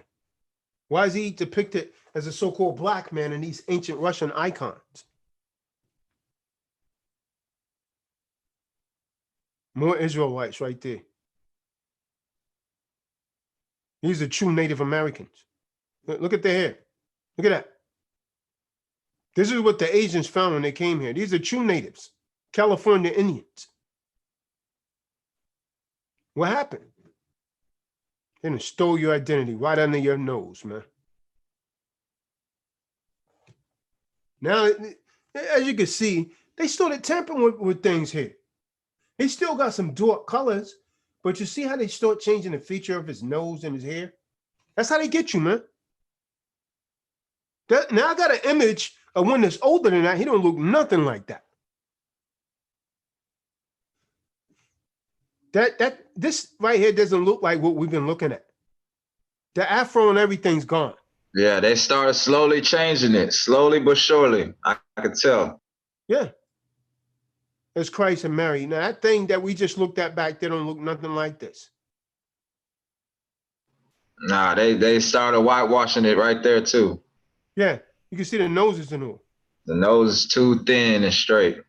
[SPEAKER 1] Why is he depicted as a so-called black man in these ancient Russian icons? More Israelites right there. These are true Native Americans. Look at their hair. Look at that. This is what the Asians found when they came here. These are true natives, California Indians. What happened? They done stole your identity right under your nose, man. Now, as you can see, they started tampering with things here. He still got some dark colors, but you see how they start changing the feature of his nose and his hair? That's how they get you, man. Now I got an image of one that's older than that. He don't look nothing like that. This right here doesn't look like what we've been looking at. The afro and everything's gone.
[SPEAKER 5] Yeah, they started slowly changing it, slowly but surely. I could tell.
[SPEAKER 1] Yeah. It's Christ and Mary. Now that thing that we just looked at back there don't look nothing like this.
[SPEAKER 5] Nah, they started whitewashing it right there too.
[SPEAKER 1] Yeah, you can see the noses and all.
[SPEAKER 5] The nose is too thin and straight.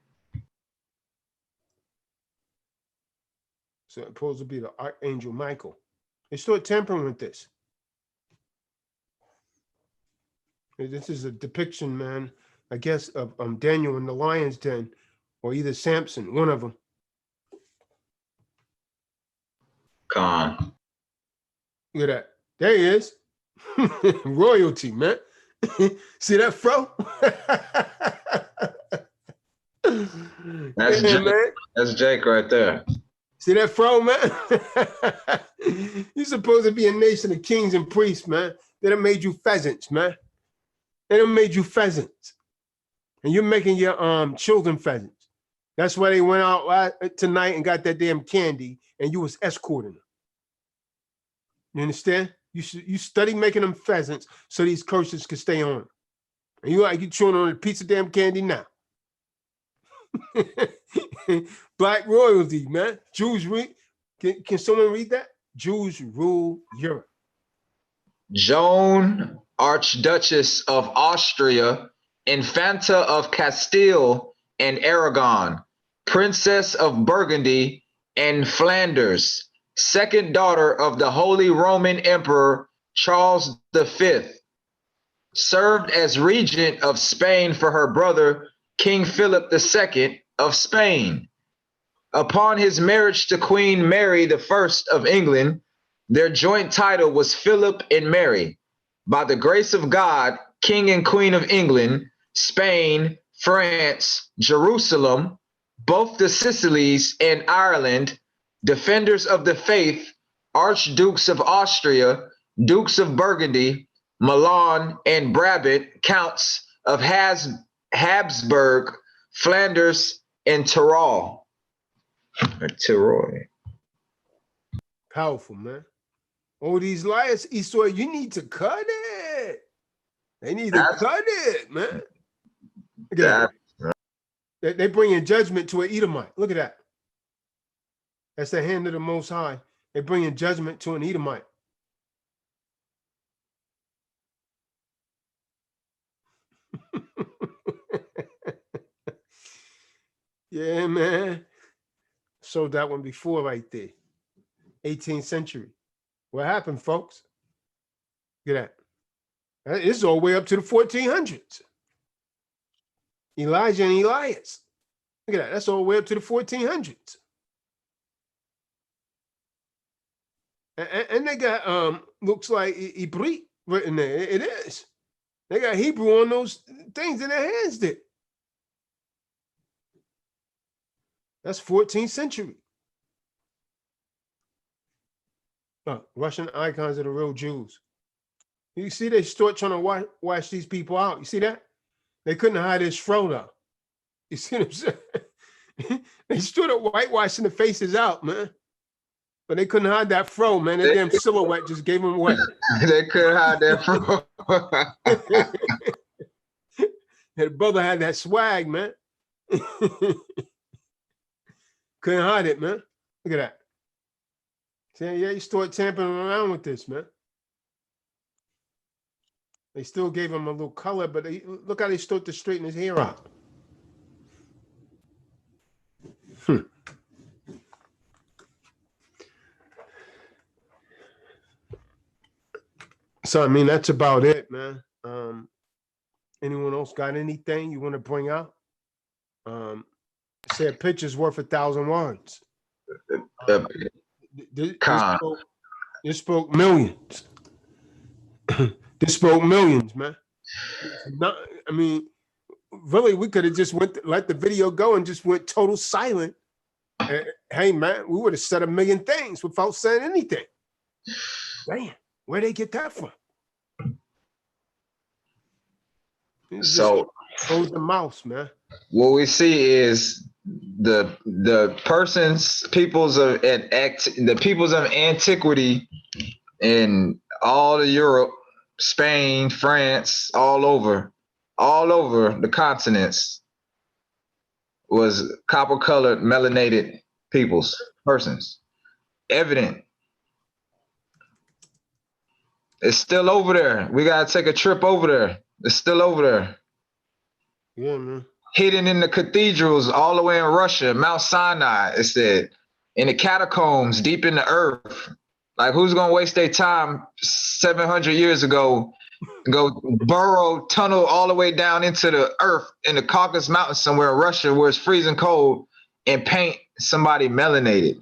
[SPEAKER 1] So it's supposed to be the Archangel Michael. They start tampering with this. This is a depiction, man, I guess, of Daniel in the lion's den, or either Samson, one of them.
[SPEAKER 5] Con.
[SPEAKER 1] Look at that. There he is. Royalty, man. See that fro?
[SPEAKER 5] That's Jake.
[SPEAKER 1] Man.
[SPEAKER 5] That's Jake right there.
[SPEAKER 1] See that fro, man? You're supposed to be a nation of kings and priests, man. They done made you pheasants, man. They done made you pheasants. And you're making your children pheasants. That's why they went out tonight and got that damn candy, and you was escorting them. You understand? You study making them pheasants so these curses could stay on. And you chewing on a piece of damn candy now. Black royalty, man. Jews read. Can someone read that? Jews rule Europe.
[SPEAKER 5] Joan, Archduchess of Austria, Infanta of Castile and Aragon, Princess of Burgundy and Flanders, second daughter of the Holy Roman Emperor Charles V, served as regent of Spain for her brother King Philip II of Spain. Upon his marriage to Queen Mary I of England, their joint title was Philip and Mary. By the grace of God, King and Queen of England, Spain, France, Jerusalem, both the Sicilies and Ireland, defenders of the faith, archdukes of Austria, dukes of Burgundy, Milan and Brabant, counts of Habsburg, Flanders, and Tyrol.
[SPEAKER 1] Powerful, man. Oh, these liars, Esau, you need to cut it. They need to cut it, man. Look at that. They bring in judgment to an Edomite. Look at that. That's the hand of the Most High. They bring in judgment to an Edomite. Yeah, man. Sold that one before right there. 18th century. What happened, folks? Look at that. This is all the way up to the 1400s. Elijah and Elias. Look at that. That's all the way up to the 1400s. And they got, looks like Ibrit written there. It is. They got Hebrew on those things in their hands there. That's 14th century. Russian icons of the real Jews. You see, they start trying to wash these people out. You see that? They couldn't hide his fro though. You see what I'm saying? They stood up whitewashing the faces out, man. But they couldn't hide that fro, man. That damn silhouette just gave them away.
[SPEAKER 5] They couldn't hide that fro.
[SPEAKER 1] That brother had that swag, man. Couldn't hide it, man. Look at that. See, yeah, you start tampering around with this, man. They still gave him a little color, but look how they start to straighten his hair out. So I mean, that's about it, man. Anyone else got anything you want to bring out? Say a picture's worth 1,000 words. This spoke millions. This spoke millions, man. Not, I mean, really, we could have just let the video go and just went total silent. And, hey, man, we would have said 1 million things without saying anything. Man, where'd they get that from?
[SPEAKER 5] So
[SPEAKER 1] close the mouse, man.
[SPEAKER 5] What we see is the peoples of antiquity in all of Europe, Spain, France, all over the continents was copper-colored, melanated persons. Evident. It's still over there. We gotta take a trip over there. It's still over there.
[SPEAKER 1] Yeah, man.
[SPEAKER 5] Hidden in the cathedrals all the way in Russia, Mount Sinai, it said, in the catacombs, deep in the earth. Like, who's gonna waste their time 700 years ago, go burrow, tunnel all the way down into the earth in the Caucasus Mountains somewhere in Russia where it's freezing cold and paint somebody melanated?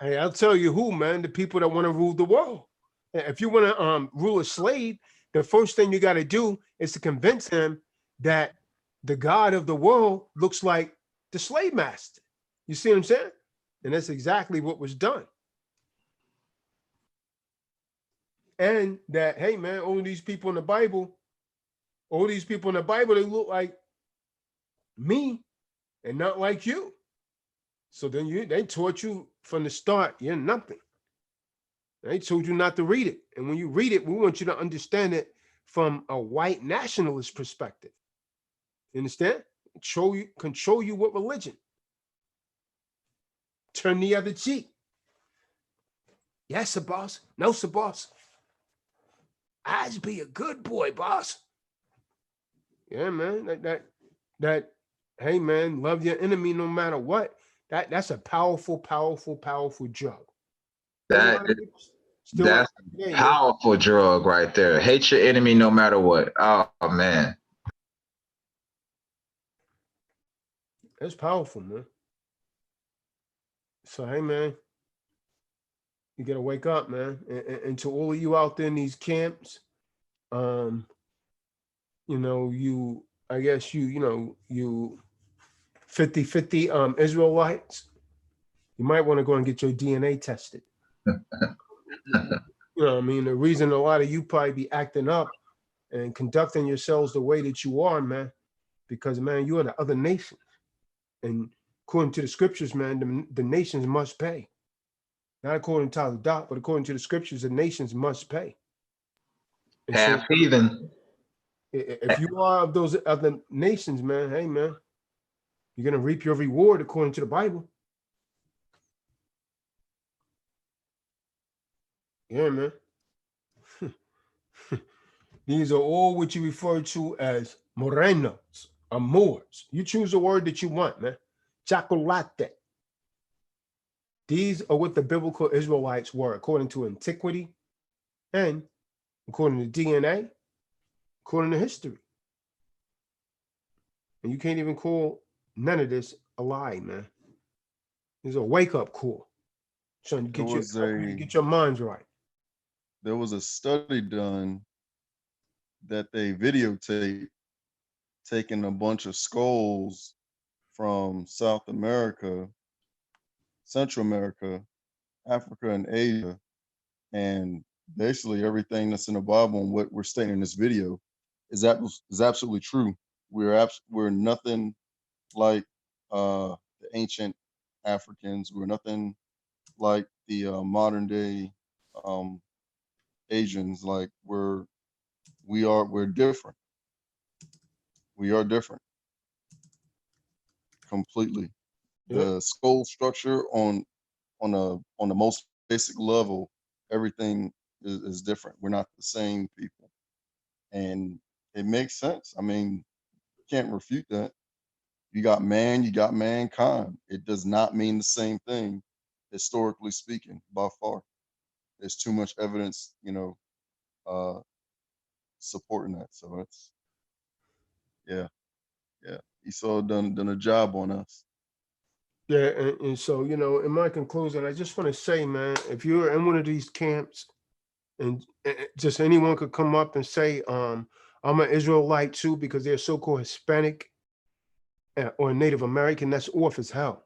[SPEAKER 1] Hey, I'll tell you who, man, the people that want to rule the world. If you want to rule a slave, the first thing you got to do is to convince him that the God of the world looks like the slave master. You see what I'm saying? And that's exactly what was done. And that, hey, man, all these people in the Bible, they look like me and not like you. So then they taught you from the start, you're nothing. They told you not to read it. And when you read it, we want you to understand it from a white nationalist perspective. You understand? Control you with religion. Turn the other cheek. Yes, sir, boss. No, sir, boss. I'd be a good boy, boss. Yeah, man. That, hey, man, love your enemy no matter what. That's a powerful drug.
[SPEAKER 5] That's a powerful drug right there. Hate your enemy no matter what. Oh, man.
[SPEAKER 1] That's powerful, man. So, hey, man, you got to wake up, man. And to all of you out there in these camps, you 50-50 Israelites, you might want to go and get your DNA tested. You know what I mean? The reason a lot of you probably be acting up and conducting yourselves the way that you are, man, because, man, you are the other nations. And according to the scriptures, man, the nations must pay. Not according to the doc, but according to the scriptures, the nations must pay.
[SPEAKER 5] Half heathen.
[SPEAKER 1] If you are of those other nations, man, hey, man, you're going to reap your reward according to the Bible. Yeah, man. These are all what you refer to as morenos or Moors. You choose the word that you want, man. Chocolate. These are what the biblical Israelites were according to Antiquity and according to DNA, according to history. And you can't even call none of this a lie, man. There's a wake-up call. Trying to get your minds right.
[SPEAKER 4] There was a study done that they videotaped taking a bunch of skulls from South America, Central America, Africa, and Asia, and basically everything that's in the Bible and what we're stating in this video is absolutely true. We're nothing like the ancient Africans. We're nothing like the modern day Asians. Like we're different. We are different completely. The skull structure on the most basic level, everything is different. We're not the same people, and it makes sense. I mean, can't refute that. You got man, you got mankind. It does not mean the same thing, historically speaking, by far. There's too much evidence, supporting that. So it's yeah. Esau done a job on us.
[SPEAKER 1] Yeah, and so, you know, in my conclusion, I just want to say, man, if you're in one of these camps and just anyone could come up and say, I'm an Israelite too, because they're so-called Hispanic or Native American, that's off as hell.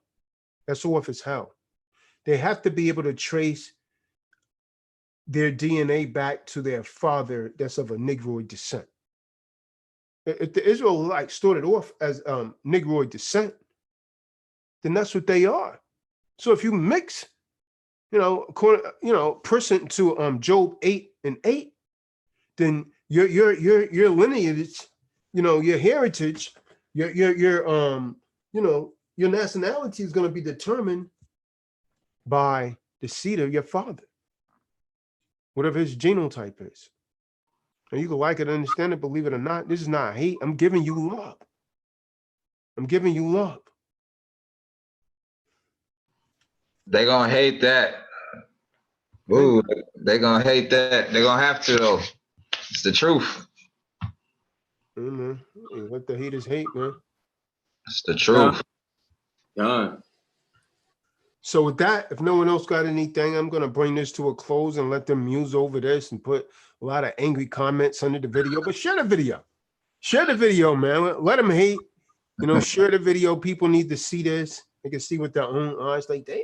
[SPEAKER 1] That's off as hell. They have to be able to trace their DNA back to their father that's of a Negroid descent. If the Israelites started off as Negroid descent, then that's what they are. So if you mix, person to Job 8:8, then your lineage, your heritage, your nationality is going to be determined by the seed of your father, whatever his genotype is. And you can like it, understand it, believe it or not. This is not hate. I'm giving you love. I'm giving you love.
[SPEAKER 5] They gonna hate that. Ooh, they gonna hate that. They're gonna have to though. It's the truth.
[SPEAKER 1] Man. Let the haters hate, man.
[SPEAKER 5] It's the truth.
[SPEAKER 3] Done.
[SPEAKER 1] So with that, if no one else got anything, I'm gonna bring this to a close and let them muse over this and put a lot of angry comments under the video. But share the video. Share the video, man. Let them hate. Share the video. People need to see this. They can see with their own eyes. Like, damn.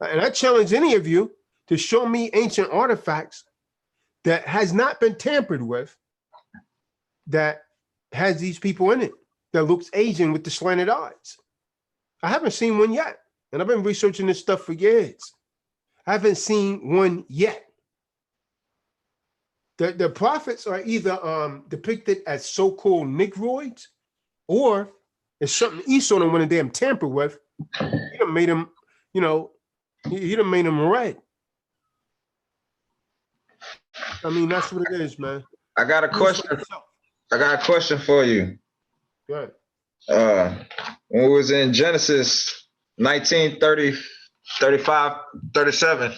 [SPEAKER 1] And I challenge any of you to show me ancient artifacts that has not been tampered with, that has these people in it, that looks Asian with the slanted eyes. I haven't seen one yet. And I've been researching this stuff for years. I haven't seen one yet. The prophets are either depicted as so-called Negroids, or it's something Esau done went and damn tampered with. He done made them, he done made them red. I mean, that's what it is, man.
[SPEAKER 5] I got a question. I got a question for you.
[SPEAKER 1] Good.
[SPEAKER 5] When we was in Genesis 19:30, 35, 37.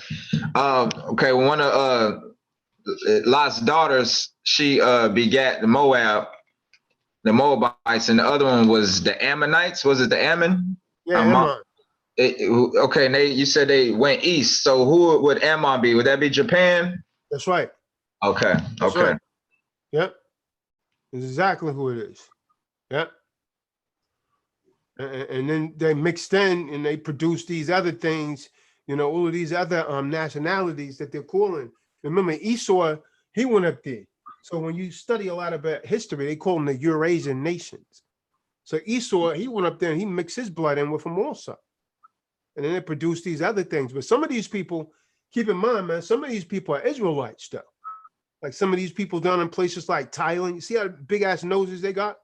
[SPEAKER 5] Okay, one of Lot's daughters, she begat the Moabites, and the other one was the Ammonites. Was it the Ammon?
[SPEAKER 1] Yeah, Ammon.
[SPEAKER 5] Okay, and you said they went east. So who would Ammon be? Would that be Japan?
[SPEAKER 1] That's right.
[SPEAKER 5] Okay.
[SPEAKER 1] That's
[SPEAKER 5] okay.
[SPEAKER 1] Right. Yep. That's exactly who it is. Yep. And then they mixed in and they produced these other things, all of these other nationalities that they're calling. Remember, Esau, he went up there. So when you study a lot about history, they call them the Eurasian nations. So Esau, he went up there and he mixed his blood in with them also. And then they produced these other things. But some of these people, keep in mind, man, some of these people are Israelites though. Like some of these people down in places like Thailand, you see how big ass noses they got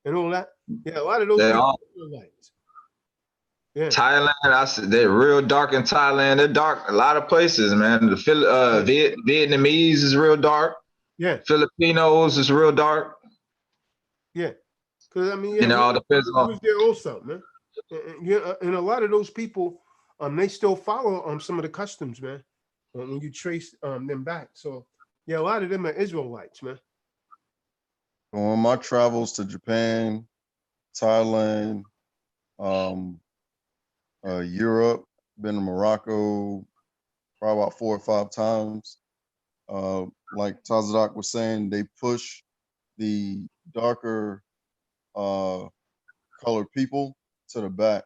[SPEAKER 1] and all that? Yeah, a lot of those people are Israelites. Yeah.
[SPEAKER 5] Thailand, they're real dark in Thailand. They're dark a lot of places, man. The Vietnamese is real dark.
[SPEAKER 1] Yeah.
[SPEAKER 5] Filipinos is real dark.
[SPEAKER 1] Yeah. Because I mean,
[SPEAKER 5] all depends on
[SPEAKER 1] who's there also, man. And a lot of those people, they still follow some of the customs, man. When you trace them back. So yeah, a lot of them are Israelites, man.
[SPEAKER 4] On my travels to Japan, Thailand, Europe, been to Morocco probably about 4 or 5 times. Like Tazadak was saying, they push the darker colored people to the back.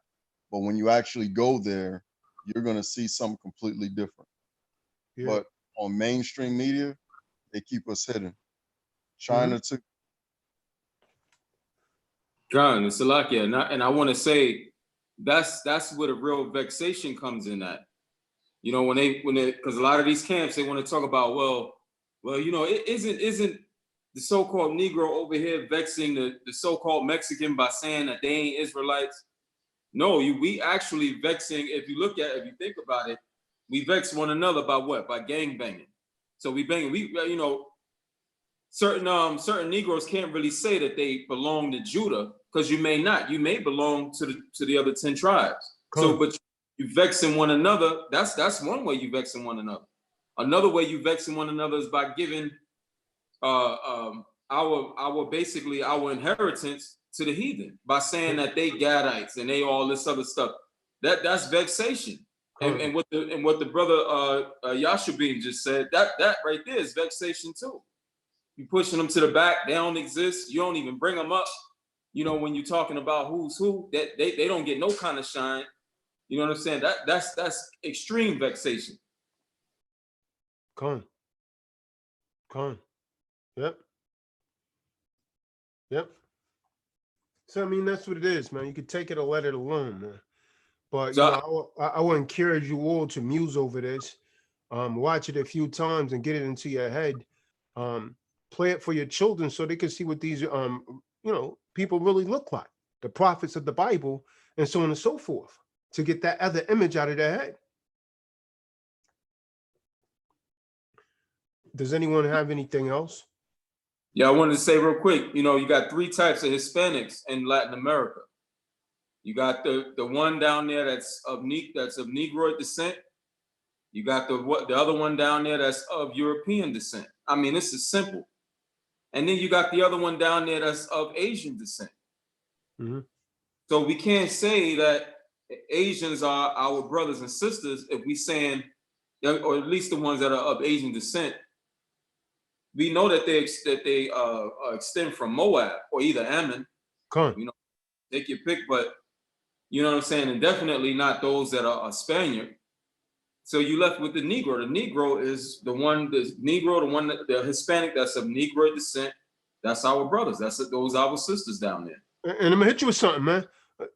[SPEAKER 4] But when you actually go there, you're going to see something completely different. Yeah. But on mainstream media, they keep us hidden. China too.
[SPEAKER 3] John, it's Salakia, and I want to say that's where the real vexation comes in at. When they because a lot of these camps they want to talk about well, it isn't the so-called Negro over here vexing the so-called Mexican by saying that they ain't Israelites. No, we actually vexing. If you think about it, we vex one another by what? By gang banging. So we bang. Certain Negroes can't really say that they belong to Judah because you may not. You may belong to the other 10 tribes. Cool. So, but you vexing one another. That's one way you vexing one another. Another way you vexing one another is by giving basically our inheritance to the heathen by saying that they Gadites and they all this other stuff. That's vexation. And what the brother Yashubin just said, that right there is vexation too. You pushing them to the back, they don't exist. You don't even bring them up. You know, when you're talking about who's who, that they don't get no kind of shine. You know what I'm saying? That's extreme vexation.
[SPEAKER 1] Con. Yep. So I mean, that's what it is, man. You could take it or let it alone, man. But
[SPEAKER 3] So,
[SPEAKER 1] you know, I would encourage you all to muse over this, watch it a few times and get it into your head. Play it for your children so they can see what these you know, people really look like, the prophets of the Bible, and so on and so forth, to get that other image out of their head. Does anyone have anything else?
[SPEAKER 3] yeah, I wanted to say real quick, you know, you got 3 types of Hispanics in Latin America. You got the one down there that's of Negroid descent. You got the other one down there that's of European descent. I mean, this is simple. And then you got the other one down there that's of Asian descent.
[SPEAKER 1] Mm-hmm.
[SPEAKER 3] So we can't say that Asians are our brothers and sisters if we saying, or at least the ones that are of Asian descent. We know that they extend from Moab or either Ammon.
[SPEAKER 1] Con.
[SPEAKER 3] You know, take your pick, but you know what I'm saying, and definitely not those that are Spaniard. So you left with the Negro. The Negro is the the Hispanic that's of Negro descent. That's our brothers. Those are our sisters down there.
[SPEAKER 1] And I'm gonna hit you with something, man.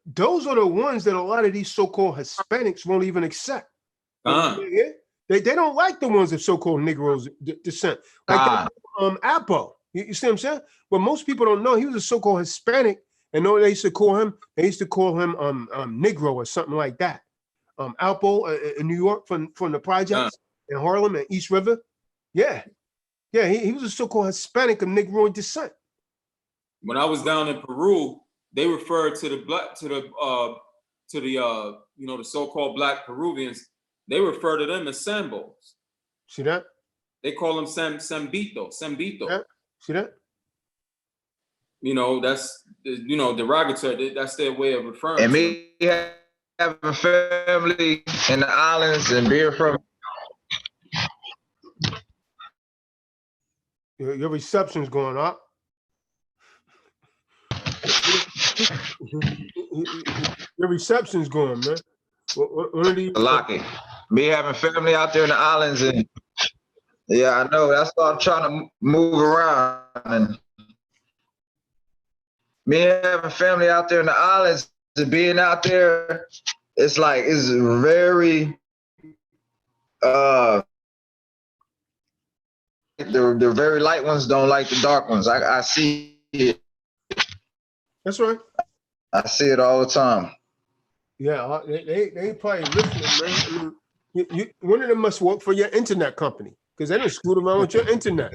[SPEAKER 1] Those are the ones that a lot of these so-called Hispanics won't even accept. They don't like the ones of so-called Negroes descent. Like Apo. You see what I'm saying? But most people don't know he was a so-called Hispanic, and know they used to call him Negro or something like that. Alpo in New York from the projects in Harlem and East River. Yeah, he was a so-called Hispanic of Negroid descent.
[SPEAKER 3] When I was down in Peru, they referred to the so-called Black Peruvians. They refer to them as Sambos.
[SPEAKER 1] See that?
[SPEAKER 3] They call them Sambito.
[SPEAKER 1] Yeah. See that?
[SPEAKER 3] You know, that's derogatory. That's their way of referring.
[SPEAKER 5] And
[SPEAKER 3] to
[SPEAKER 5] me have a family in the islands and being from.
[SPEAKER 1] Your reception's going up. Your reception's going, man. One of these.
[SPEAKER 5] Lucky. Me having family out there in the islands, and yeah, I know. That's why I'm trying to move around. And me having family out there in the islands and being out there, it's very the very light ones don't like the dark ones. I see it.
[SPEAKER 1] That's right.
[SPEAKER 5] I see it all the time.
[SPEAKER 1] Yeah, they probably listening, man. I mean, one of them must work for your internet company because they done screwed around with your internet.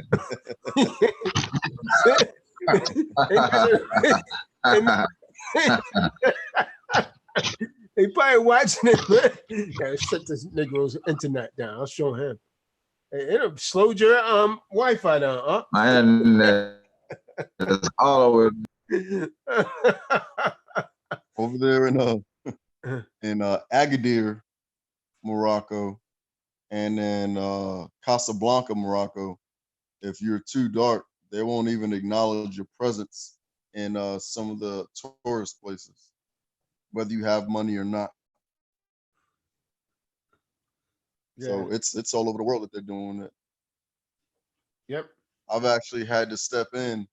[SPEAKER 1] They probably watching it, man. Yeah, shut this Negro's internet down. I'll show him. It'll slow your Wi-Fi down, huh?
[SPEAKER 5] My internet is all over.
[SPEAKER 4] Over there in Agadir, Morocco, and then Casablanca, Morocco, if you're too dark, they won't even acknowledge your presence in some of the tourist places, whether you have money or not. Yeah. So it's all over the world that they're doing it.
[SPEAKER 1] Yep.
[SPEAKER 4] I've actually had to step in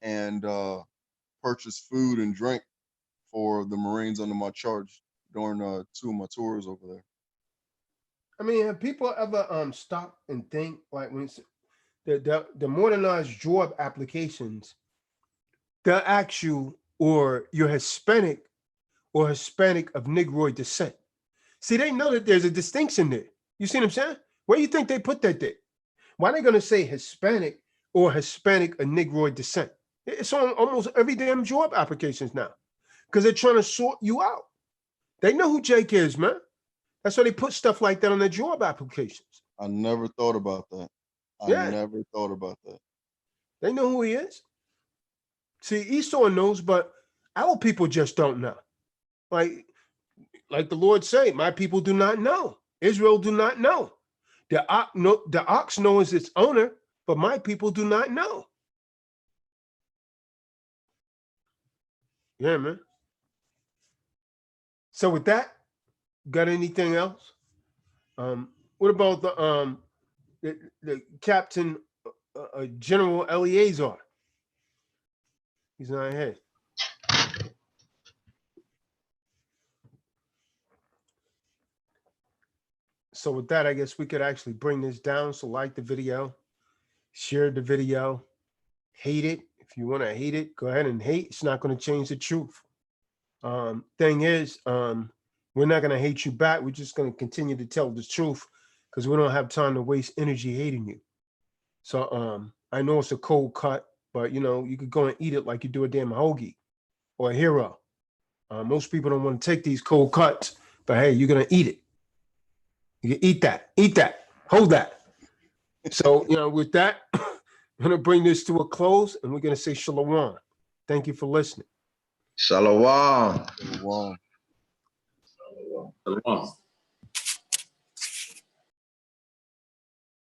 [SPEAKER 4] and purchase food and drink for the Marines under my charge during 2 of my tours over there.
[SPEAKER 1] I mean, have people ever stop and think, like, when it's the modernized job applications, they'll ask you, or you're Hispanic or Hispanic of Negroid descent. See, they know that there's a distinction there. You see what I'm saying? Where do you think they put that there? Why are they going to say Hispanic or Hispanic of Negroid descent? It's on almost every damn job applications now because they're trying to sort you out. They know who Jake is, man. That's why they put stuff like that on their job applications.
[SPEAKER 4] I never thought about that. I never thought about that.
[SPEAKER 1] They know who he is. See, Esau knows, but our people just don't know. Like the Lord say, my people do not know. Israel do not know. The ox knows its owner, but my people do not know. Yeah, man. So with that, got anything else? What about the Captain General Eleazar? He's not here. So with that, I guess we could actually bring this down. So like the video, share the video, hate it. If you want to hate it, go ahead and hate. It's not going to change the truth. Thing is, we're not going to hate you back. We're just going to continue to tell the truth because we don't have time to waste energy hating you. So I know it's a cold cut, but you know, you could go and eat it like you do a damn hoagie or a hero. Most people don't want to take these cold cuts, but hey, you're going to eat it. You can eat that, hold that. So, you know, with that, I'm going to bring this to a close and we're going to say shalom. Thank you for listening.
[SPEAKER 5] Shalom.
[SPEAKER 4] Wow.
[SPEAKER 3] Shalom.